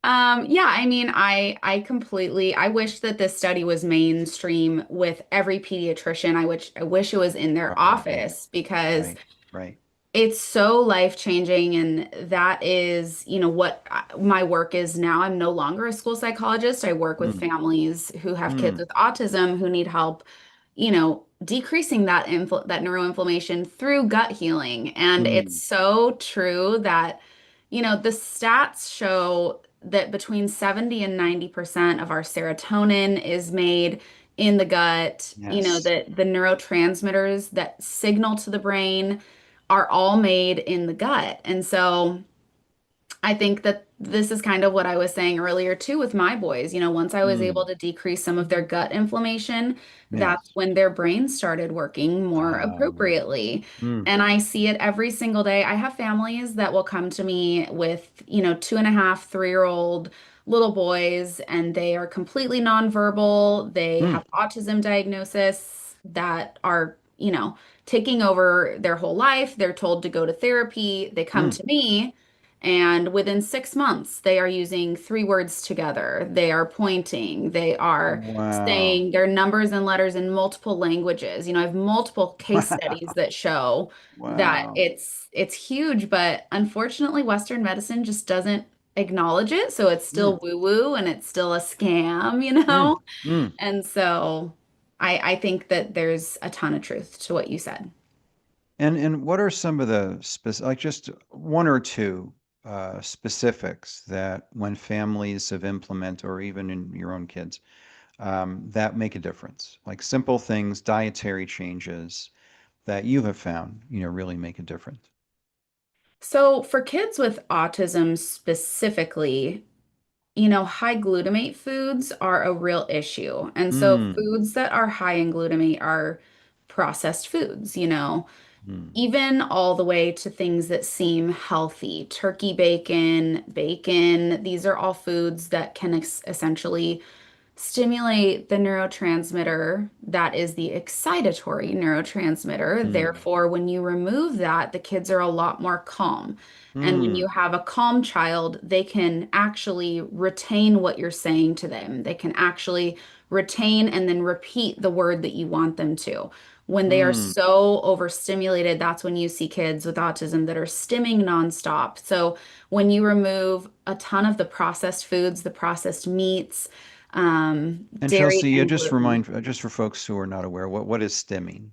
Yeah, I mean, I wish that this study was mainstream with every pediatrician. I wish it was in their Right, office because right, right. it's so life-changing, and that is, what my work is now. I'm no longer a school psychologist. I work with Mm, families who have kids mm, with autism who need help, decreasing that neuroinflammation through gut healing. And it's mm. so true that, the stats show that between 70 and 90% of our serotonin is made in the gut, Yes. that the neurotransmitters that signal to the brain are all made in the gut. And so I think that this is kind of what I was saying earlier too with my boys. Once I was able Mm, to decrease some of their gut inflammation, that's yes. when their brains started working more Right. appropriately. Mm, And I see it every single day. I have families that will come to me with, 2.5, 3-year-old little boys, and they are completely nonverbal. They mm, have autism diagnosis that are, taking over their whole life. They're told to go to therapy. They come mm. to me. And within 6 months, they are using 3 words together. They are pointing. They are Wow. saying their numbers and letters in multiple languages. I have multiple case studies Wow. that show that Wow. it's huge, but unfortunately, Western medicine just doesn't acknowledge it. So it's Mm, still woo-woo and it's still a scam, mm, mm. And so I think that there's a ton of truth to what you said. And what are some of the like just one or two specifics that when families have implemented, or even in your own kids, that make a difference? Like simple things, dietary changes that you have found, really make a difference. So for kids with autism specifically, high glutamate foods are a real issue. And so Mm, foods that are high in glutamate are processed foods, mm, even all the way to things that seem healthy. Turkey bacon, bacon, these are all foods that can essentially stimulate the neurotransmitter that is the excitatory neurotransmitter. Mm. Therefore, when you remove that, the kids are a lot more calm. And when you Mm. have a calm child, they can actually retain what you're saying to them. They can actually retain and then repeat the word that you want them to. When they are Mm. so overstimulated, that's when you see kids with autism that are stimming nonstop. So when you remove a ton of the processed foods, the processed meats, And dairy Chelsea, and just gluten. remind, just for folks who are not aware, what is stimming?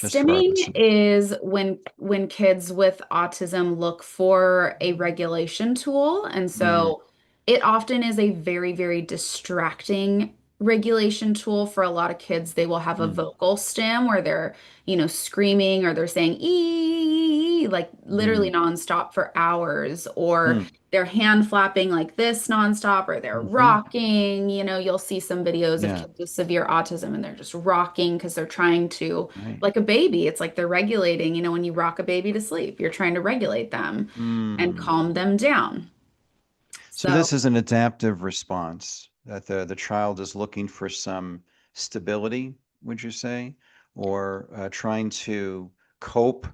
Just for our Stimming listeners. is when kids with autism look for a regulation tool, and Mm. so it often is a very, very distracting regulation tool for a lot of kids. They will have a Mm. vocal stim where they're, screaming or they're saying ee like literally Mm. nonstop for hours, or Mm. they're hand flapping like this nonstop, or they're Mm-hmm. rocking. You'll see some videos of Yeah. kids with severe autism and they're just rocking because they're trying to, Right. like a baby, it's like they're regulating, when you rock a baby to sleep, you're trying to regulate them and Mm. calm them down. So So, this is an adaptive response that the child is looking for some stability, would you say, or trying to cope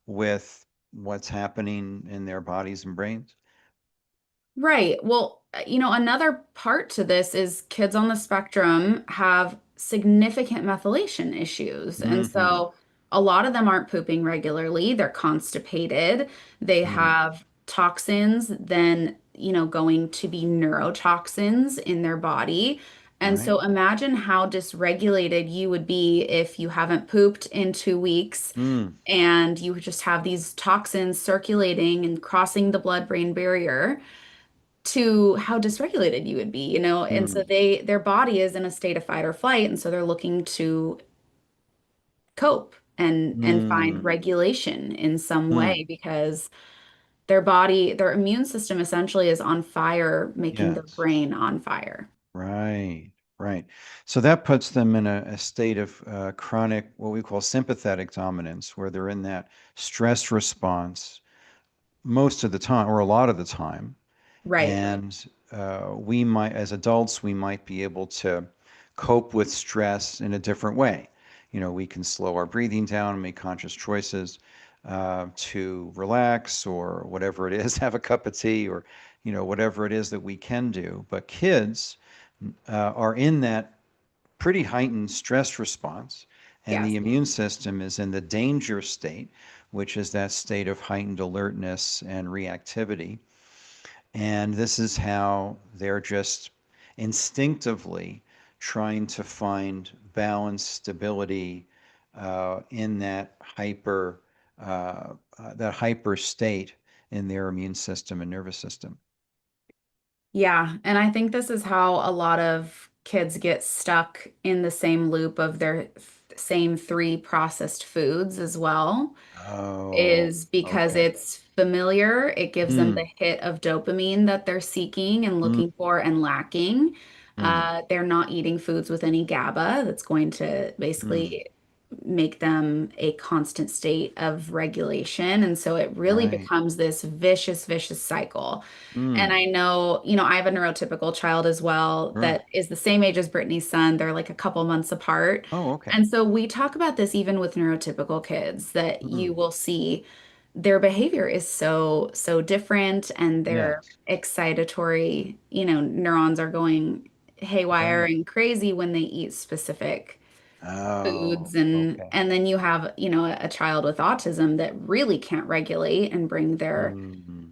with what's happening in their bodies and brains? right. Well, another part to this is kids on the spectrum have significant methylation issues. And Mm-hmm. so a lot of them aren't pooping regularly. They're constipated. They Mm. have toxins, then, going to be neurotoxins in their body. And Right. so imagine how dysregulated you would be if you haven't pooped in 2 weeks Mm. and you just have these toxins circulating and crossing the blood-brain barrier, to how dysregulated you would be. And so Mm. their body is in a state of fight or flight, and so they're looking to cope and find Mm. regulation in some Mm. way because their immune system essentially is on fire, making their Yes. brain on fire. Right. Right. So that puts them in a state of chronic, what we call sympathetic dominance, where they're in that stress response most of the time, or a lot of the time. Right. And we might, as adults, we might be able to cope with stress in a different way. We can slow our breathing down and make conscious choices to relax or whatever it is, have a cup of tea or, whatever it is that we can do. But kids are in that pretty heightened stress response, and the Yes. immune system is in the danger state, which is that state of heightened alertness and reactivity. And this is how they're just instinctively trying to find balance, stability in that hyper state in their immune system and nervous system. Yeah, and I think this is how a lot of kids get stuck in the same loop of their same three processed foods as well. Oh, Is because okay. it's familiar. It gives them the Mm. hit of dopamine that they're seeking and Mm. looking for and lacking. Mm. They're not eating foods with any GABA that's going to Mm. basically make them a constant state of regulation. And so it really Right. becomes this vicious, vicious cycle. And Mm. I know, I have a neurotypical child as well Sure. that is the same age as Brittany's son. They're like a couple months apart. Oh, okay. And so we talk about this even with neurotypical kids, that you Mm. will see their behavior is so, so different, and their Yes. excitatory, neurons are going haywire Right. and crazy when they eat specific foods. Oh, and okay. and then you have, a child with autism that really can't regulate and bring their Mm.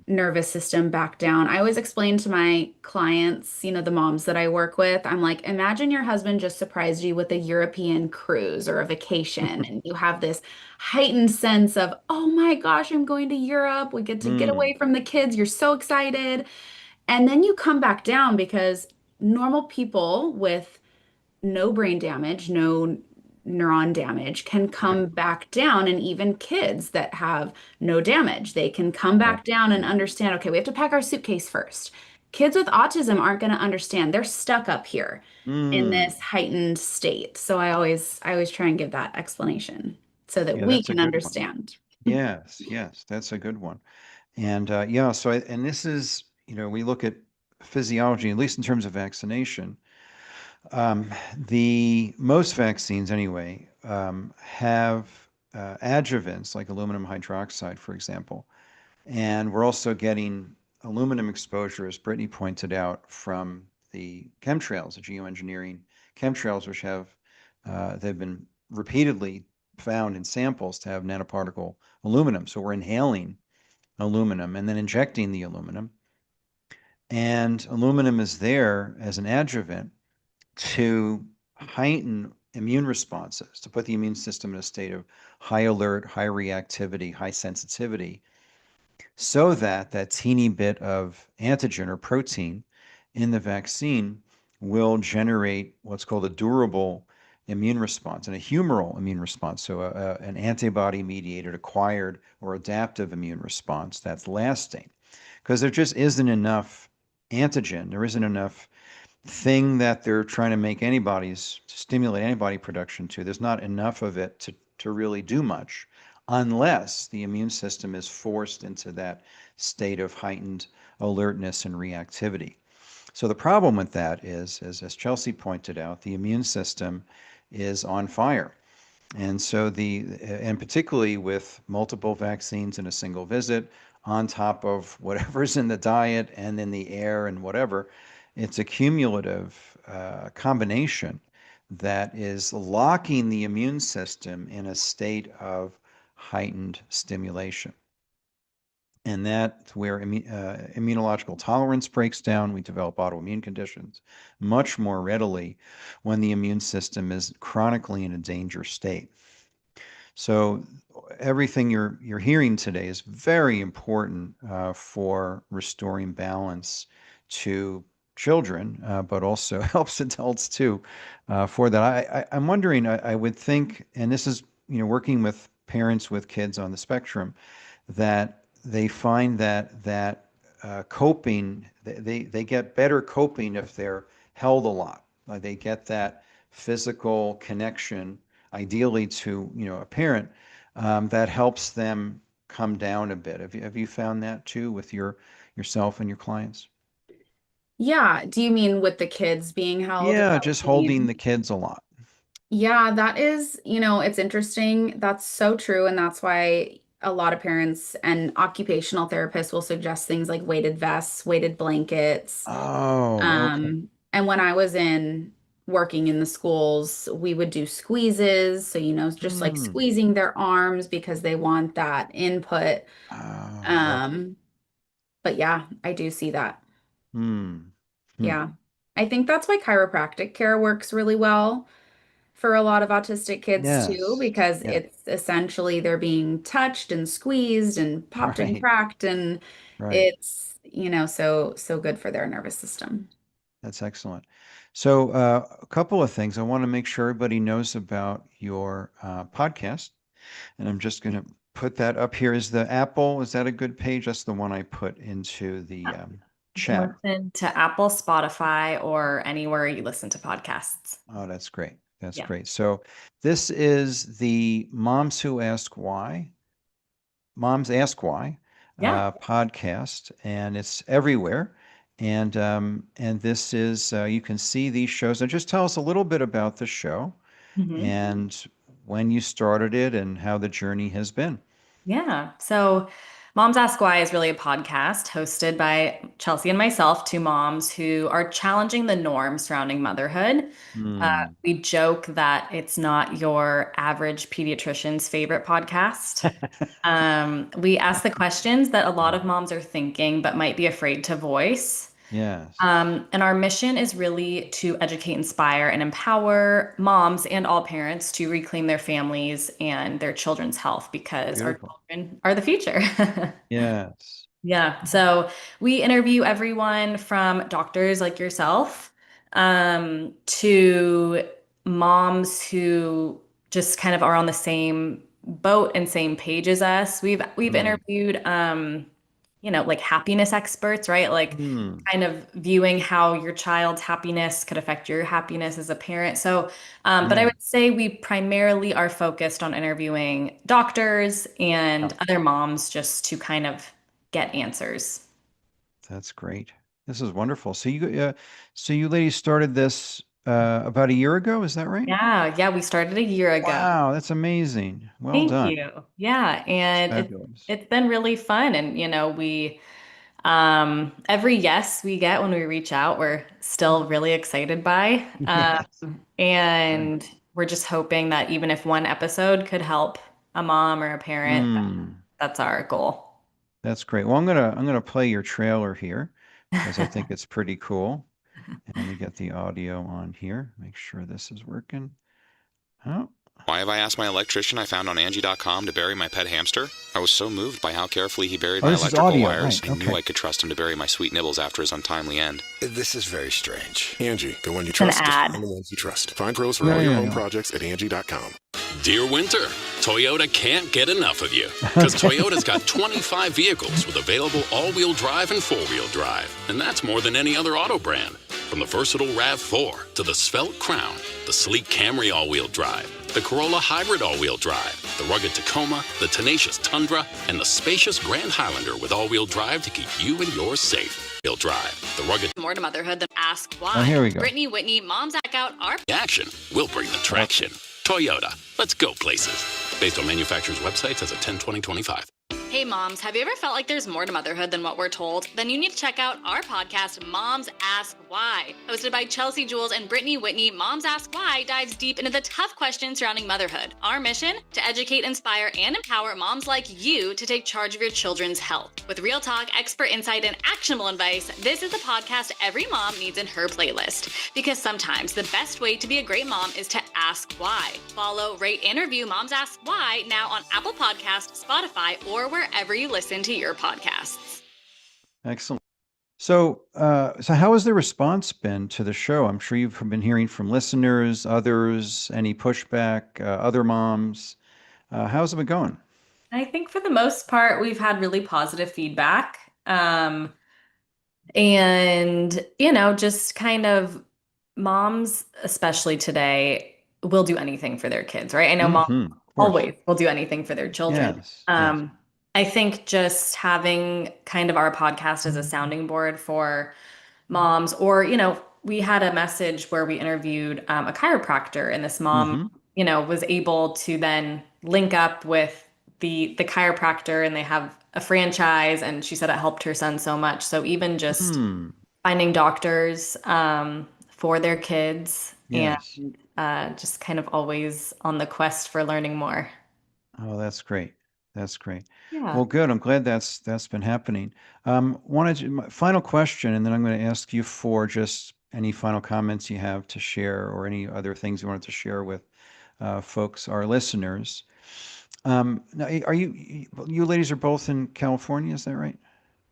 nervous system back down. I always explain to my clients, the moms that I work with, I'm like, imagine your husband just surprised you with a European cruise or a vacation, and you have this heightened sense of, oh my gosh, I'm going to Europe. We get to get Mm. away from the kids. You're so excited. And then you come back down because normal people with no brain damage, no neuron damage can Right. come back down, and even kids that have no damage, they can come Right. back down and understand, okay, we have to pack our suitcase first. Kids with autism aren't going to understand. They're stuck up here in Mm. this heightened state. So I always try and give that explanation so that Yeah, we that's a can good one. understand. Yes, yes, that's a good one. And yeah, and this is, we look at physiology, at least in terms of vaccination. The most vaccines, anyway, have adjuvants like aluminum hydroxide, for example. And we're also getting aluminum exposure, as Brittany pointed out, from the chemtrails, the geoengineering chemtrails, which they've been repeatedly found in samples to have nanoparticle aluminum. So we're inhaling aluminum and then injecting the aluminum. And aluminum is there as an adjuvant to heighten immune responses, to put the immune system in a state of high alert, high reactivity, high sensitivity, so that that teeny bit of antigen or protein in the vaccine will generate what's called a durable immune response and a humoral immune response. So an antibody-mediated, acquired, or adaptive immune response that's lasting. Because there just isn't enough antigen, there isn't enough thing that they're trying to make antibodies to stimulate antibody production to. There's not enough of it to really do much unless the immune system is forced into that state of heightened alertness and reactivity. So the problem with that is, as Chelsea pointed out, the immune system is on fire. And so and particularly with multiple vaccines in a single visit, on top of whatever's in the diet and in the air and whatever, it's a cumulative combination that is locking the immune system in a state of heightened stimulation. And that's where immunological tolerance breaks down. We develop autoimmune conditions much more readily when the immune system is chronically in a danger state. So everything you're hearing today is very important for restoring balance to children, but also helps adults too for that. I'm wondering, I would think, and this is, working with parents with kids on the spectrum, that they find that coping, they get better coping if they're held a lot. They get that physical connection, ideally to a parent, that helps them come down a bit. Have you found that too with yourself and your clients? Yeah. Do you mean with the kids being held? Is Yeah, that what just you holding mean? the kids a lot. Yeah, that is, it's interesting. That's so true. And that's why a lot of parents and occupational therapists will suggest things like weighted vests, weighted blankets. Oh, okay. And when I was working in the schools, we would do squeezes. So, just like Hmm. squeezing their arms because they want that input. Oh, okay. Um, but yeah, I do see that. Hmm. Hmm. Yeah. I think that's why chiropractic care works really well for a lot of autistic kids too, Yes. because Yeah. it's essentially they're being touched and squeezed and popped and Right. cracked, and Right. it's, so good for their nervous system. That's excellent. So, a couple of things. I want to make sure everybody knows about your podcast, and I'm just going to put that up here. Is that a good page? That's the one I put into the You can chat. listen to Apple, Spotify, or anywhere you listen to podcasts. Oh, that's great. That's Yeah. great. So, this is the Moms Ask Why Yeah. podcast, and it's everywhere. And this is you can see these shows. And just tell us a little bit about the show Mhm. and when you started it and how the journey has been. Yeah. So, Moms Ask Why is really a podcast hosted by Chelsea and myself, two moms who are challenging the norm surrounding motherhood. Hmm. We joke that it's not your average pediatrician's favorite podcast. We ask the questions that a lot of moms are thinking but might be afraid to voice. Yes. And our mission is really to educate, inspire, and empower moms and all parents to reclaim their families and their children's health because our Beautiful. children are the future. Yes. Yeah. So we interview everyone from doctors like yourself, to moms who just kind of are on the same boat and same page as us. We've Hmm. interviewed like happiness experts, right? Like Hmm. kind of viewing how your child's happiness could affect your happiness as a parent. So, but I Yeah. would say we primarily are focused on interviewing doctors Yeah. and other moms just to kind of get answers. That's great. This is wonderful. So you ladies started this about a year ago. Is that right? Yeah, we started a year ago. Wow, that's amazing. Well Thank done. you. Yeah, It's and fabulous. it's been really fun. And we every yes we get when we reach out, we're still really excited by. Yes. Right. And we're just hoping that even if one episode could help a mom or a parent, Mm, that's our goal. that's great. Well, I'm gonna play your trailer here because I think it's pretty cool. And let me get the audio on here. Make sure this is working. Oh, Why have I asked my electrician I found on Angie.com to bury my pet hamster? I was so moved by how carefully he buried oh, my this is electrical audio, wires, right? I knew Okay. I could trust him to bury my sweet nibbles after his untimely end. This is very strange. Angie, the one you It's an trust. ad. Find the ones you trust. Find pros for Yeah, all your yeah, home yeah. projects at Angie.com. Dear Winter, Toyota can't get enough of you because Toyota's got 25 vehicles with available all-wheel drive and four-wheel drive, and that's more than any other auto brand. From the versatile RAV4 to the svelte Crown, the sleek Camry all-wheel drive, the Corolla Hybrid all-wheel drive, the rugged Tacoma, the tenacious Tundra, and the spacious Grand Highlander with all-wheel drive to keep you and yours safe. Wheel drive, the rugged More to motherhood than ask why. Oh, here we go. Brittany, Whitney, moms back out our action will bring the traction. Toyota, let's go places. Based on manufacturer's websites as a 10/20/25. Hey moms, have you ever felt like there's more to motherhood than what we're told? Then you need to check out our podcast, Moms Ask Why. Hosted by Chelsea Jules and Brittany Whitney, Moms Ask Why dives deep into the tough questions surrounding motherhood. Our mission? To educate, inspire, and empower moms like you to take charge of your children's health. With real talk, expert insight, and actionable advice, this is the podcast every mom needs in her playlist. Because sometimes the best way to be a great mom is to ask why. Follow, rate, and review Moms Ask Why now on Apple Podcasts, Spotify, or wherever you listen to your podcasts. Excellent. So, so how has the response been to the show? I'm sure you've been hearing from listeners, others, any pushback, other moms. How's it been going? I think for the most part, we've had really positive feedback. And, just kind of moms, especially today, will do anything for their kids, right? I know moms Mhm, of course. always will do anything for their children. Yes, yes. I think just having kind of our podcast as a sounding board for moms, or, we had a message where we interviewed a chiropractor, and this mom, was able to then link up with the chiropractor, and they have a franchise, and she said it helped her son so much. So even just Hmm. finding doctors for their kids, Yes. and just kind of always on the quest for learning more. Oh, that's great. That's great. Yeah. Well, good. I'm glad that's been happening. My final question, and then I'm going to ask you for just any final comments you have to share, or any other things you wanted to share with folks, our listeners. Now, are you ladies are both in California? Is that right?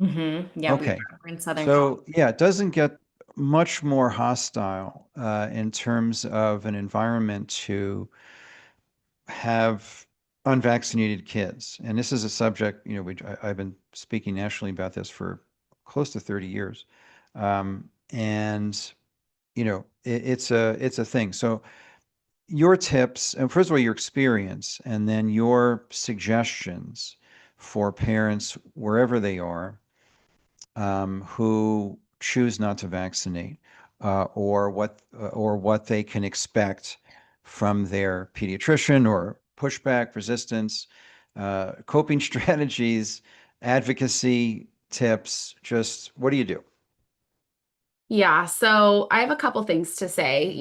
Yeah, Okay. we're in Southern So yeah, it doesn't get much more hostile in terms of an environment to have unvaccinated kids. And this is a subject, I've been speaking nationally about this for close to 30 years. And it's a thing. So your tips, and first of all, your experience, and then your suggestions for parents wherever they are, who choose not to vaccinate, or what they can expect from their pediatrician, or pushback, resistance, coping strategies, advocacy tips. Just what do you do? Yeah, so I have a couple things to say.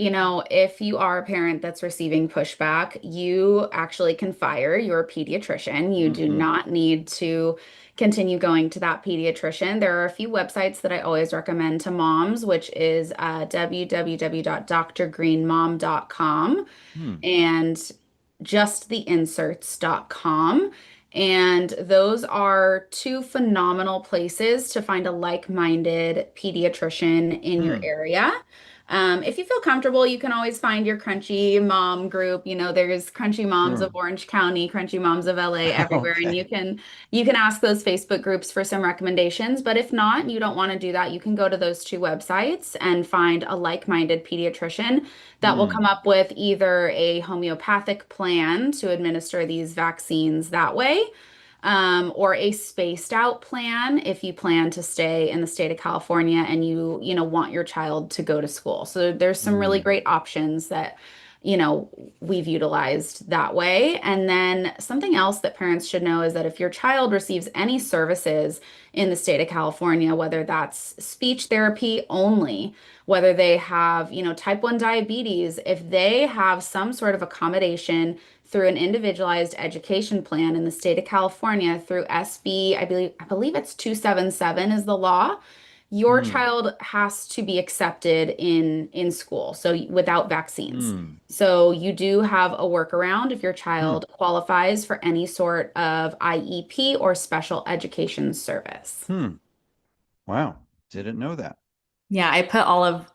If you are a parent that's receiving pushback, you actually can fire your pediatrician. You do not need to continue going to that pediatrician. There are a few websites that I always recommend to moms, which is www.drgreenmom.com Hmm. and justtheinserts.com. And those are two phenomenal places to find a like-minded pediatrician in your area. If you feel comfortable, you can always find your Crunchy Mom group. There's Crunchy Moms of Sure. Orange County, Crunchy Moms of LA, everywhere, and you Okay. can ask those Facebook groups for some recommendations. But if not, and you don't want to do that, you can go to those two websites and find a like-minded pediatrician that will come up with either a homeopathic plan to administer these vaccines that way, or a spaced out plan if you plan to stay in the state of California and you want your child to go to school. So there's some really great options that, we've utilized that way. And then something else that parents should know is that if your child receives any services in the state of California, whether that's speech therapy only, whether they have, type 1 diabetes, if they have some sort of accommodation through an individualized education plan in the state of California through SB, I believe it's 277 is the law. Your child has to be accepted in school, so without vaccines. So you do have a workaround if your child qualifies for any sort of IEP or special education service. Wow. Didn't know that. Yeah, I put all of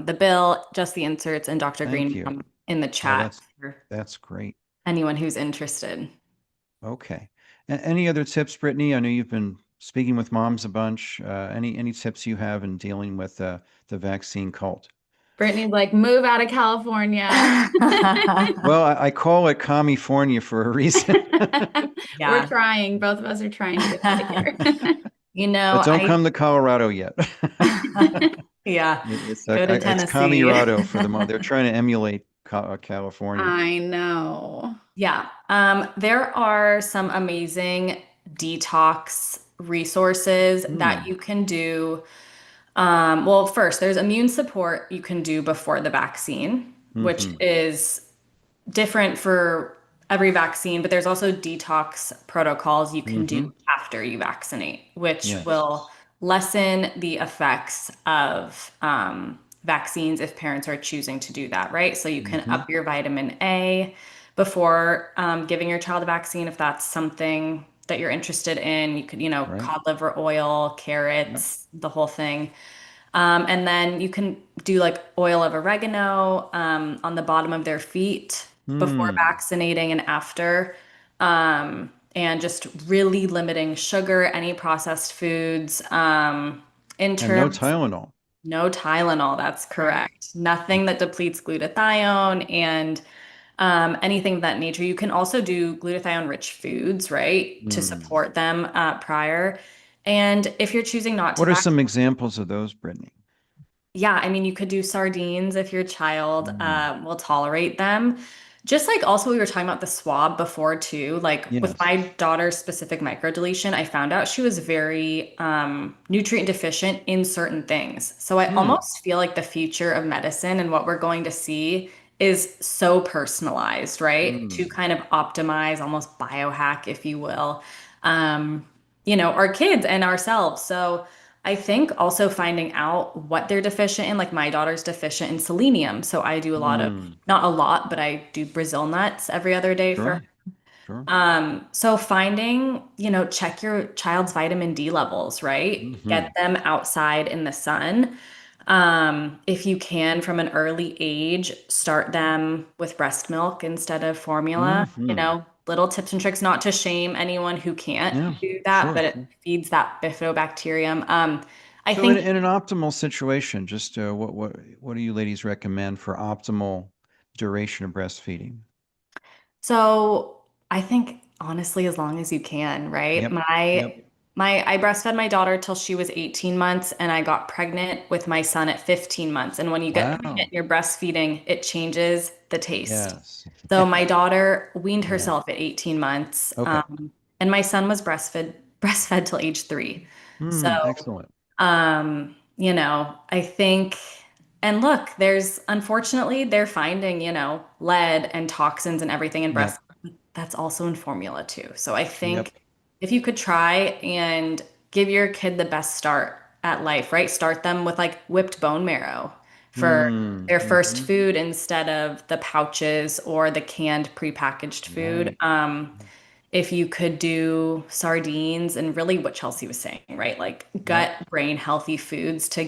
the bill, just the inserts, and Dr. Thank you. Green in the Oh, chat for that's great. anyone who's interested. Okay. Any other tips, Brittany? I know you've been speaking with moms a bunch. Any tips you have in dealing with the vaccine cult? Brittany's like, move out of California. Well, I call it California for a reason. Yeah. We're trying. Both of us are trying to get out of here. But don't come to Colorado yet. Yeah. It's Go to Tennessee. It's Colorado for the mom. They're trying to emulate California. I know. Yeah. There are some amazing detox resources that you can do. Well, first, there's immune support you can do before the vaccine, which is different for every vaccine, but there's also detox protocols you can do after you vaccinate, which will lessen the effects of vaccines if parents are choosing to do that, right? So you can up your vitamin A before giving your child a vaccine if that's something that you're interested in. You could, cod liver oil, carrots, the whole thing. And then you can do like oil of oregano on the bottom of their feet before vaccinating and after. And just really limiting sugar, any processed foods. In And no terms, Tylenol. no Tylenol, that's correct. Nothing that depletes glutathione and anything of that nature. You can also do glutathione-rich foods, right, to support them prior. And if you're choosing not to What are some examples of those, Brittany? Yeah, I mean, you could do sardines if your child will tolerate them. Just like also we were talking about the swab before too, like with my daughter's specific microdeletion, I found out she was very nutrient deficient in certain things. So I almost feel like the future of medicine and what we're going to see is so personalized, right? To kind of optimize, almost biohack, if you will, our kids and ourselves. So I think also finding out what they're deficient in, like my daughter's deficient in selenium. So I do a lot of, not a lot, but I do Brazil nuts every other day for Sure. so finding, check your child's vitamin D levels, right? Get them outside in the sun. If you can from an early age, start them with breast milk instead of formula, little tips and tricks, not to shame anyone who can't do that, but it feeds that bifidobacterium. I So think in an optimal situation, just what do you ladies recommend for optimal duration of breastfeeding? so. I think honestly, as long as you can, right? Yep. I breastfed my daughter till she was 18 months, and I got pregnant with my son at 15 months. And when you get pregnant and you're breastfeeding, it changes the taste. Yes. So my daughter weaned herself at 18 months, and my son was breastfed till age 3. So, Excellent. I think, and look, unfortunately, they're finding, lead and toxins and everything in breast. That's also in formula too. So I think if you could try and give your kid the best start at life, right? Start them with like whipped bone marrow for their first food instead of the pouches or the canned prepackaged food. If you could do sardines and really what Chelsea was saying, right? Like gut brain healthy foods to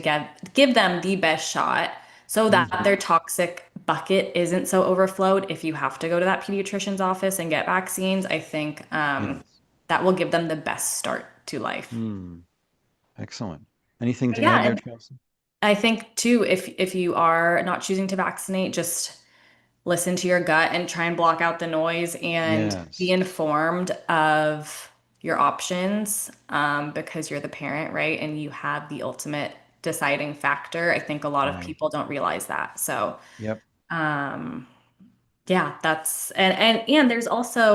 give them the best shot so that their toxic bucket isn't so overflowed. If you have to go to that pediatrician's office and get vaccines, I think that will give them the best start to life. Excellent. Anything to Yeah, add there, and Chelsea? I think too, if you are not choosing to vaccinate, just listen to your gut and try and block out the noise and be informed of your options, because you're the parent, right? And you have the ultimate deciding factor. I think a lot of Right. people don't realize that. So, Yep. um, yeah, that's and there's also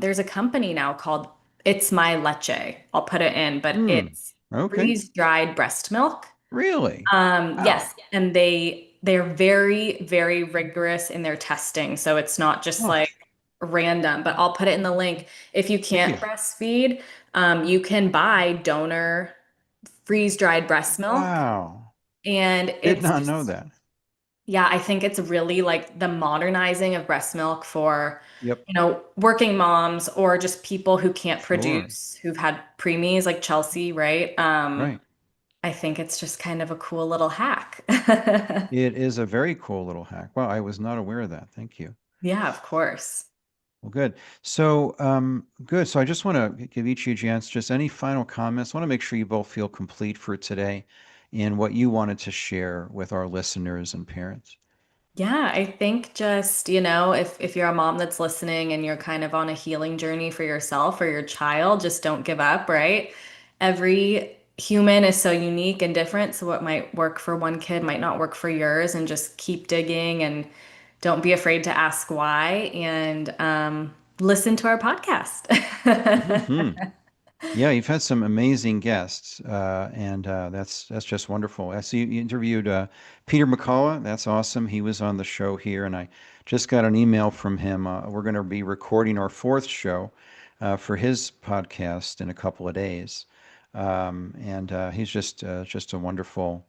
there's a company now called It's My Leche. I'll put it in, but Hmm. it's Okay. freeze-dried breast milk. Really? Wow. Yes, and they're very, very rigorous in their testing. So it's not just Oh, like random, but I'll put it in the link. If you thank can't you. breastfeed, you can buy donor freeze-dried breast milk. Wow. And Did it's not know just, that. yeah, I think it's really like the modernizing of breast milk for, Yep. working moms or just people who can't Sure. produce, who've had preemies like Chelsea, right? Right. I think it's just kind of a cool little hack. It is a very cool little hack. Wow, I was not aware of that. Thank you. Yeah, of course. Well, good. So, good. So I just want to give each of you a chance, just any final comments. I want to make sure you both feel complete for today in what you wanted to share with our listeners and parents. Yeah, I think just, if you're a mom that's listening and you're kind of on a healing journey for yourself or your child, just don't give up, right? Every human is so unique and different, so what might work for one kid might not work for yours, and just keep digging and don't be afraid to ask why, and listen to our podcast. Hmm. Yeah, you've had some amazing guests, and that's just wonderful. I see you interviewed Peter McCullough. That's awesome. He was on the show here, and I just got an email from him. We're going to be recording our fourth show for his podcast in a couple of days, and he's just a wonderful,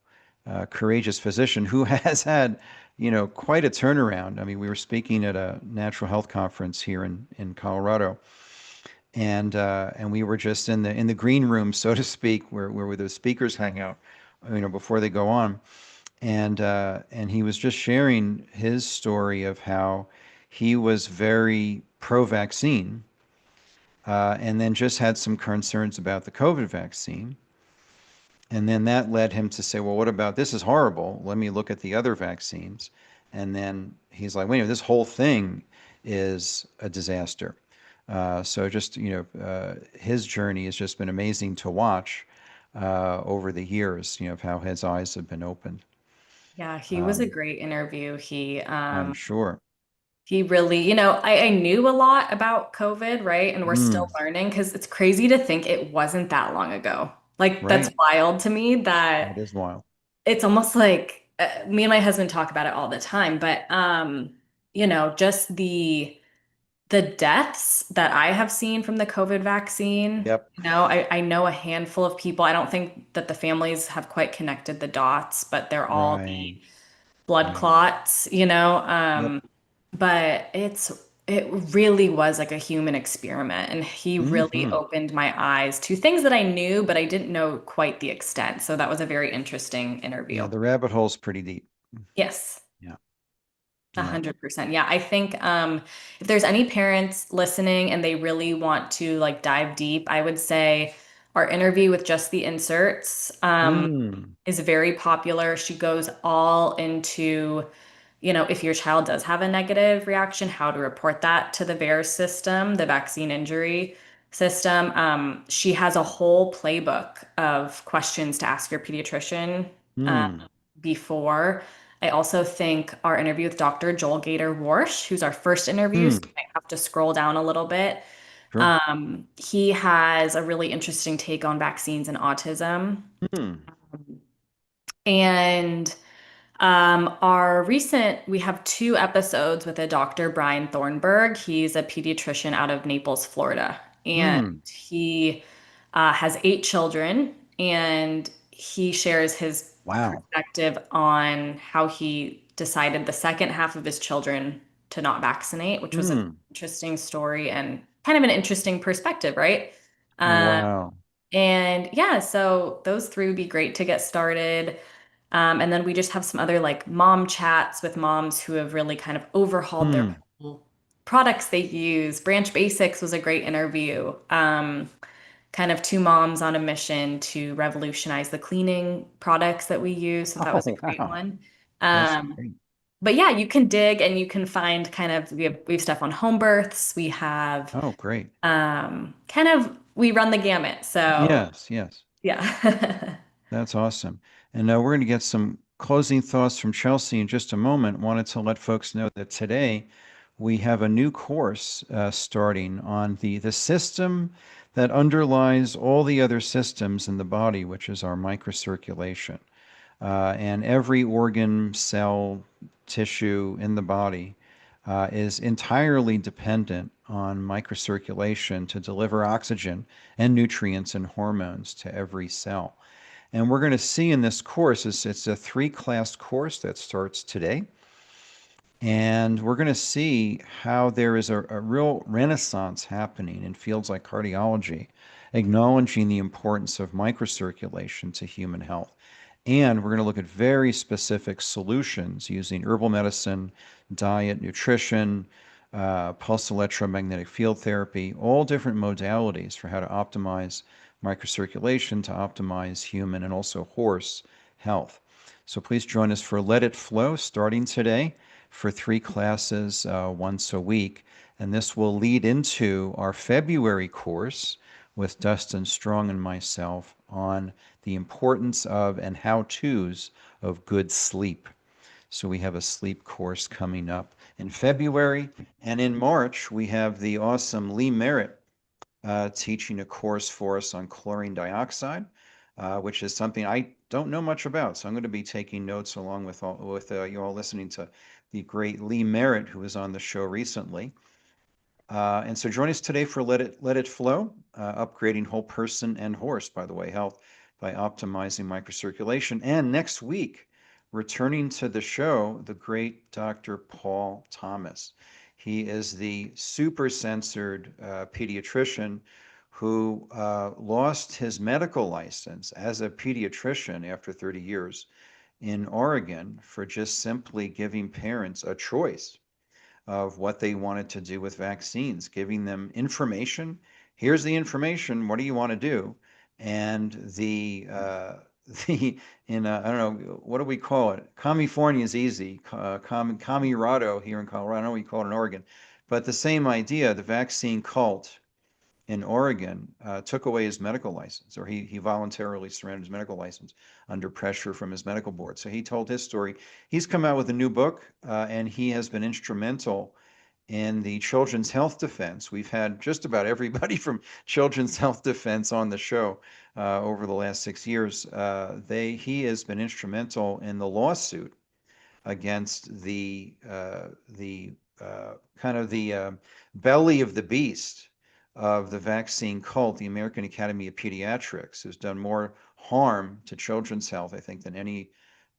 courageous physician who has had, quite a turnaround. I mean, we were speaking at a natural health conference here in Colorado, and we were just in the green room, so to speak, where the speakers hang out, before they go on, and he was just sharing his story of how he was very pro-vaccine, and then just had some concerns about the COVID vaccine. And then that led him to say, well, what about this is horrible. Let me look at the other vaccines. And then he's like, wait a minute, this whole thing is a disaster. So just, his journey has just been amazing to watch over the years, of how his eyes have been opened. Yeah, he was a Um, great interview. I'm sure. He really, I knew a lot about COVID, right? And we're still Mm, learning because it's crazy to think it wasn't that long ago. Like, that's right. wild to me That that is wild. it's almost like me and my husband talk about it all the time. But, just the deaths that I have seen from the COVID vaccine, Yep. I know a handful of people. I don't think that the families have quite connected the dots, but they're all Right. the blood Right. clots, Yep. but it really was like a human experiment, and he really Hmm. opened my eyes to things that I knew, but I didn't know quite the extent. So that was a very interesting Yeah, interview. the rabbit hole's pretty deep. Yes. Yeah. A Yeah. 100%. Yeah, I think if there's any parents listening and they really want to like dive deep, I would say our interview with just the inserts Mm. is very popular. She goes all into, if your child does have a negative reaction, how to report that to the VAERS system, the vaccine injury system. She has a whole playbook of questions to ask your pediatrician Mm. before. I also think our interview with Dr. Joel Gater Warsh, who's our first interview, so Mm. you might have to scroll down a little bit. Sure. He has a really interesting take on vaccines and autism. Mm. And we have two episodes with a Dr. Brian Thornburg. He's a pediatrician out of Naples, Florida, and Mm. he has 8 children, and he shares his Wow. perspective on how he decided the second half of his children to not vaccinate, which was an Mm. interesting story and kind of an interesting perspective, right? Um, Wow. and yeah, so those three would be great to get started. And then we just have some other like mom chats with moms who have really kind of overhauled their Mm. whole products they use. Branch Basics was a great interview. Kind of two moms on a mission to revolutionize the cleaning products that we use. So that was a Oh, great wow. one. That's Um, great. but yeah, you can dig and you can find kind of we have stuff on home births. We have Oh, great. kind of we run the gamut. So Yes, yes. yeah. That's awesome. And we're going to get some closing thoughts from Chelsea in just a moment. Wanted to let folks know that today we have a new course starting on the system that underlies all the other systems in the body, which is our microcirculation. And every organ, cell, tissue in the body is entirely dependent on microcirculation to deliver oxygen and nutrients and hormones to every cell. And we're going to see in this course, it's a 3-class course that starts today. And we're going to see how there is a real renaissance happening in fields like cardiology, acknowledging the importance of microcirculation to human health. And we're going to look at very specific solutions using herbal medicine, diet, nutrition, pulse electromagnetic field therapy, all different modalities for how to optimize microcirculation to optimize human and also horse health. So please join us for Let It Flow starting today for 3 classes once a week. And this will lead into our February course with Dustin Strong and myself on the importance of and how-tos of good sleep. So we have a sleep course coming up in February. And in March, we have the awesome Lee Merritt teaching a course for us on chlorine dioxide, which is something I don't know much about. So I'm going to be taking notes along with you all listening to the great Lee Merritt, who was on the show recently. And so join us today for Let It Flow, upgrading whole person and horse, by the way, health by optimizing microcirculation. And next week, returning to the show, the great Dr. Paul Thomas. He is the super censored pediatrician who lost his medical license as a pediatrician after 30 years in Oregon for just simply giving parents a choice of what they wanted to do with vaccines, giving them information. Here's the information. What do you want to do? And I don't know, what do we call it? California is easy. Camirado here in Colorado. I don't know what you call it in Oregon. But the same idea, the vaccine cult in Oregon took away his medical license, or he voluntarily surrendered his medical license under pressure from his medical board. So he told his story. He's come out with a new book, and he has been instrumental in the Children's Health Defense. We've had just about everybody from Children's Health Defense on the show over the last 6 years. He has been instrumental in the lawsuit against the kind of the belly of the beast of the vaccine cult, the American Academy of Pediatrics, who's done more harm to children's health, I think, than any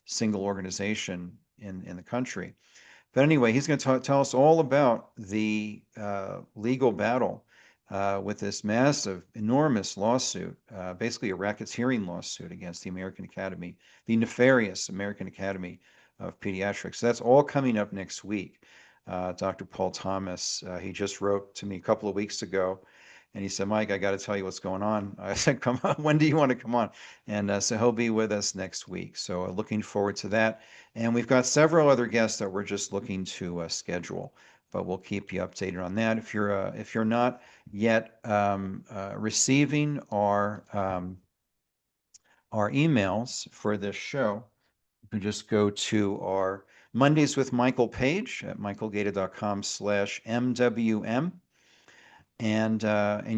single organization in the country. But anyway, he's going to tell us all about the legal battle with this massive, enormous lawsuit, basically a racketeering lawsuit against the American Academy, the nefarious American Academy of Pediatrics. So that's all coming up next week. Dr. Paul Thomas, he just wrote to me a couple of weeks ago, and he said, Mike, I got to tell you what's going on. I said, come on, when do you want to come on? And so he'll be with us next week. So looking forward to that. And we've got several other guests that we're just looking to schedule, but we'll keep you updated on that. If you're not yet receiving our emails for this show, you can just go to our Mondays with Michael page at michaelgaeta.com/MWM. And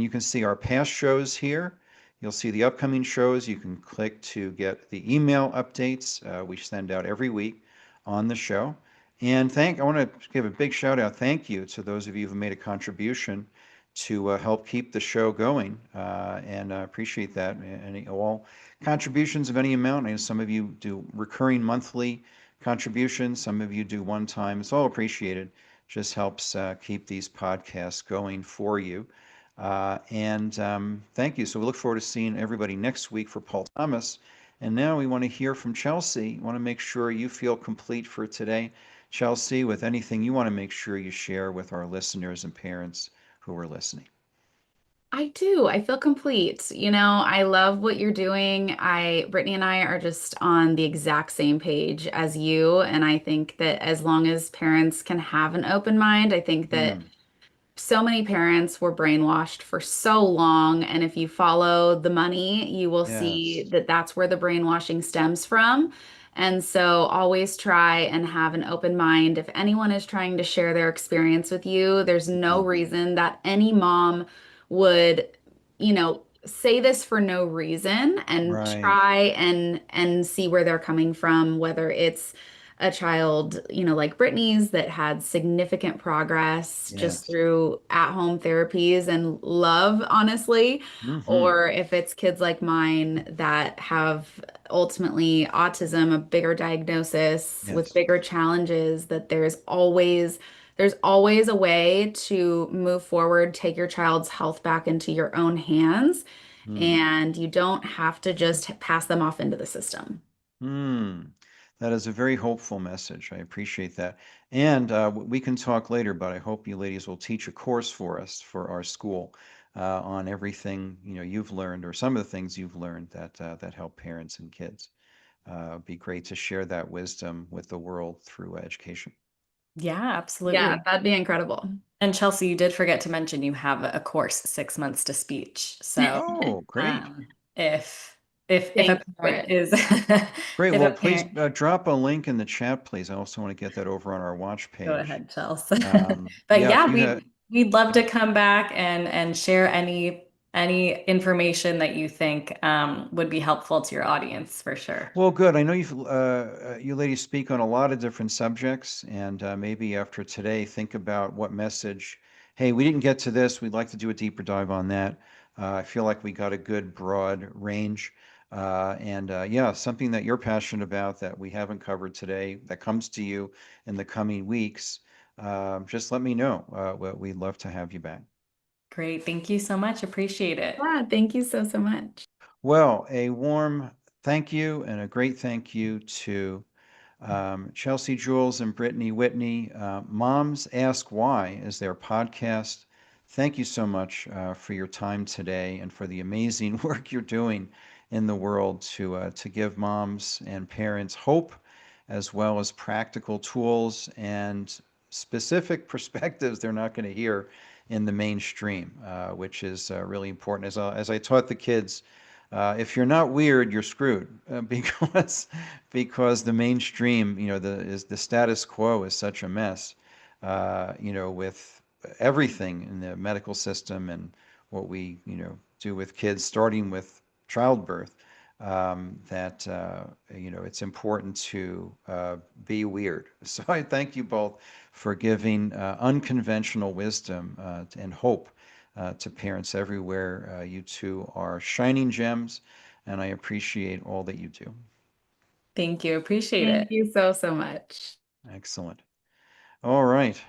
you can see our past shows here. You'll see the upcoming shows. You can click to get the email updates we send out every week on the show. And I want to give a big shout out, thank you to those of you who made a contribution to help keep the show going. And I appreciate that. And all contributions of any amount. I know some of you do recurring monthly contributions. Some of you do one time. It's all appreciated. Just helps keep these podcasts going for you. And thank you. So we look forward to seeing everybody next week for Paul Thomas. And now we want to hear from Chelsea. We want to make sure you feel complete for today. Chelsea, with anything you want to make sure you share with our listeners and parents who are listening. I do. I feel complete. I love what you're doing. Brittany and I are just on the exact same page as you. And I think that as long as parents can have an open mind, I think that so many parents were brainwashed for so long, and if you follow the money, you will see Yes. that that's where the brainwashing stems from. And so always try and have an open mind. If anyone is trying to share their experience with you, there's no Mhm. reason that any mom would, say this for no reason, and Right. try and see where they're coming from, whether it's a child, like Brittany's, that had significant progress just Yes. through at-home therapies and love, honestly, Hmm. or if it's kids like mine that have ultimately autism, a bigger diagnosis with Yes. bigger challenges, that there's always a way to move forward, take your child's health back into your own hands, Mm. and you don't have to just pass them off into the system. Hmm. That is a very hopeful message. I appreciate that. And we can talk later, but I hope you ladies will teach a course for us for our school on everything you've learned, or some of the things you've learned that help parents and kids. It'd be great to share that wisdom with the world through education. Yeah, Yeah, absolutely. that'd be incredible. And Chelsea, you did forget to mention you have a course, 6 months to speech. So Oh, great. if if a Thanks for parent it. is Great. if Well, a please parent drop a link in the chat, please. I also want to get that over on our watch go page. ahead, Chelsea. But Yeah, if yeah, you had, we'd love to yeah. come back and share any information that you think would be helpful to your audience for sure. Well, good. I know you ladies speak on a lot of different subjects, and maybe after today, think about what message. Hey, we didn't get to this. We'd like to do a deeper dive on that. I feel like we got a good broad range, and yeah, something that you're passionate about that we haven't covered today that comes to you in the coming weeks. Just let me know. We'd love to have you back. Great. Thank you so much. Appreciate it. Yeah, thank you so, so much. Well, a warm thank you and a great thank you to Chelsea Jules and Brittany Whitney. Moms Ask Why is their podcast. Thank you so much for your time today and for the amazing work you're doing in the world to give moms and parents hope, as well as practical tools and specific perspectives they're not going to hear in the mainstream, which is really important. As I taught the kids, if you're not weird, you're screwed because the mainstream, the status quo is such a mess, with everything in the medical system and what we, do with kids, starting with childbirth. That it's important to be weird. So I thank you both for giving unconventional wisdom and hope to parents everywhere. You two are shining gems, and I appreciate all that you do. Thank you. Appreciate Thank it. you so, so much. Excellent. All right.